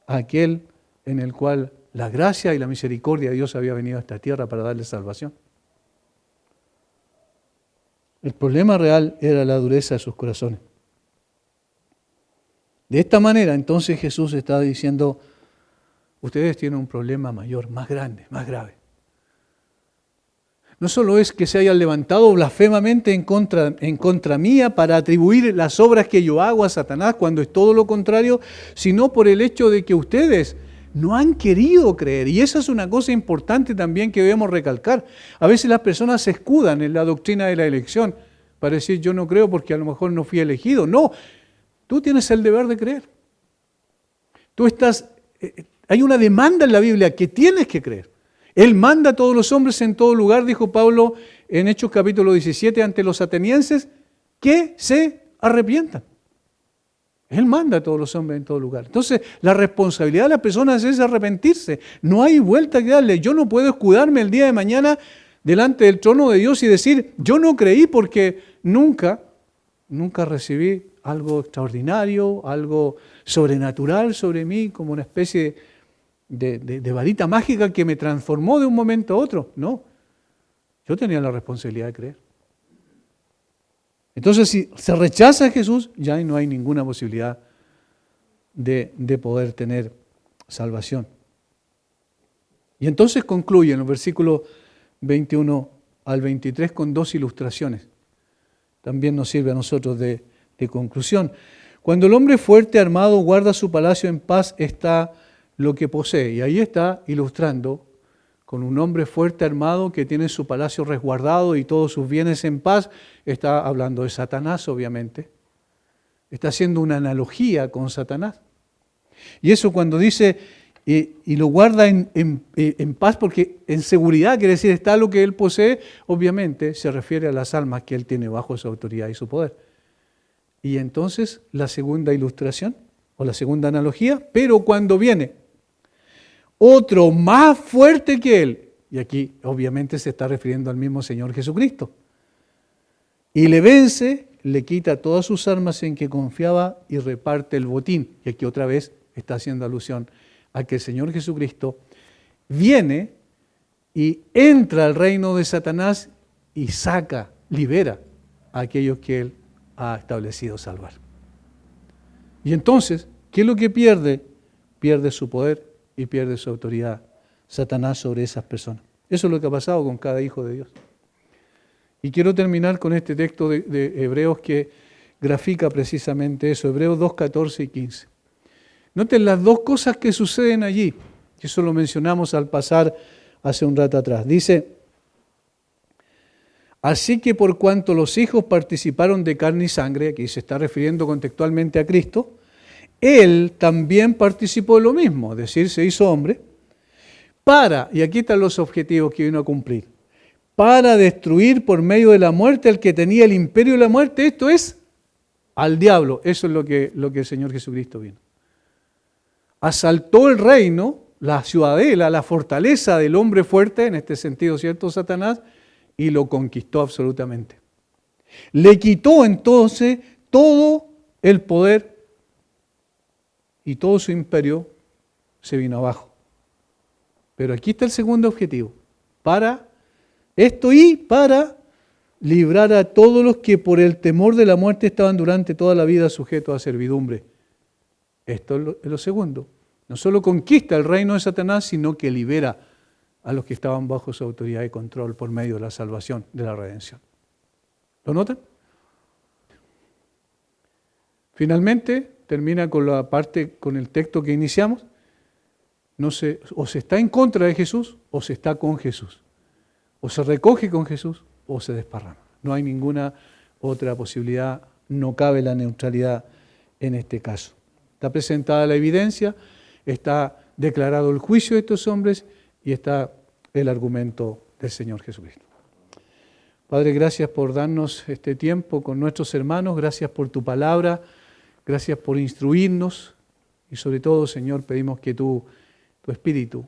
a aquel en el cual la gracia y la misericordia de Dios había venido a esta tierra para darle salvación. El problema real era la dureza de sus corazones. De esta manera, entonces Jesús está diciendo, ustedes tienen un problema mayor, más grande, más grave. No solo es que se hayan levantado blasfemamente en contra mía para atribuir las obras que yo hago a Satanás cuando es todo lo contrario, sino por el hecho de que ustedes no han querido creer. Y esa es una cosa importante también que debemos recalcar. A veces las personas se escudan en la doctrina de la elección para decir yo no creo porque a lo mejor no fui elegido. No, tú tienes el deber de creer. Hay una demanda en la Biblia que tienes que creer. Él manda a todos los hombres en todo lugar, dijo Pablo en Hechos capítulo 17 ante los atenienses, que se arrepientan. Él manda a todos los hombres en todo lugar. Entonces, la responsabilidad de las personas es arrepentirse. No hay vuelta que darle. Yo no puedo escudarme el día de mañana delante del trono de Dios y decir, yo no creí porque nunca recibí algo extraordinario, algo sobrenatural sobre mí, como una especie de varita mágica que me transformó de un momento a otro. No, yo tenía la responsabilidad de creer. Entonces, si se rechaza a Jesús, ya no hay ninguna posibilidad de poder tener salvación. Y entonces concluye en los versículos 21 al 23 con dos ilustraciones. También nos sirve a nosotros de conclusión. Cuando el hombre fuerte armado guarda su palacio en paz, está lo que posee. Y ahí está ilustrando con un hombre fuerte armado que tiene su palacio resguardado y todos sus bienes en paz. Está hablando de Satanás, obviamente. Está haciendo una analogía con Satanás. Y eso cuando dice, y lo guarda en paz, porque en seguridad quiere decir está lo que él posee, obviamente se refiere a las almas que él tiene bajo su autoridad y su poder. Y entonces la segunda ilustración, o la segunda analogía, pero cuando viene otro más fuerte que él, y aquí obviamente se está refiriendo al mismo Señor Jesucristo. Y le vence, le quita todas sus armas en que confiaba y reparte el botín. Y aquí otra vez está haciendo alusión a que el Señor Jesucristo viene y entra al reino de Satanás y saca, libera a aquellos que Él ha establecido salvar. Y entonces, ¿qué es lo que pierde? Pierde su poder y pierde su autoridad Satanás sobre esas personas. Eso es lo que ha pasado con cada hijo de Dios. Y quiero terminar con este texto de Hebreos que grafica precisamente eso, Hebreos 2, 14 y 15. Noten las dos cosas que suceden allí, que eso lo mencionamos al pasar hace un rato atrás. Dice, así que por cuanto los hijos participaron de carne y sangre, aquí se está refiriendo contextualmente a Cristo, Él también participó de lo mismo, es decir, se hizo hombre, y aquí están los objetivos que vino a cumplir, para destruir por medio de la muerte al que tenía el imperio de la muerte, esto es, al diablo. Eso es lo que el Señor Jesucristo vino. Asaltó el reino, la ciudadela, la fortaleza del hombre fuerte, en este sentido, ¿cierto, Satanás? Y lo conquistó absolutamente. Le quitó entonces todo el poder y todo su imperio se vino abajo. Pero aquí está el segundo objetivo, para esto y para librar a todos los que por el temor de la muerte estaban durante toda la vida sujetos a servidumbre. Esto es lo segundo. No solo conquista el reino de Satanás, sino que libera a los que estaban bajo su autoridad y control por medio de la salvación, de la redención. ¿Lo notan? Finalmente, termina con la parte, con el texto que iniciamos. O se está en contra de Jesús o se está con Jesús. O se recoge con Jesús o se desparrama. No hay ninguna otra posibilidad, no cabe la neutralidad en este caso. Está presentada la evidencia, está declarado el juicio de estos hombres y está el argumento del Señor Jesucristo. Padre, gracias por darnos este tiempo con nuestros hermanos, gracias por tu palabra, gracias por instruirnos y sobre todo, Señor, pedimos que tu Espíritu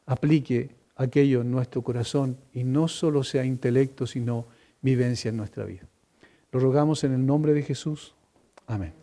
aplique aquello en nuestro corazón y no solo sea intelecto, sino vivencia en nuestra vida. Lo rogamos en el nombre de Jesús. Amén.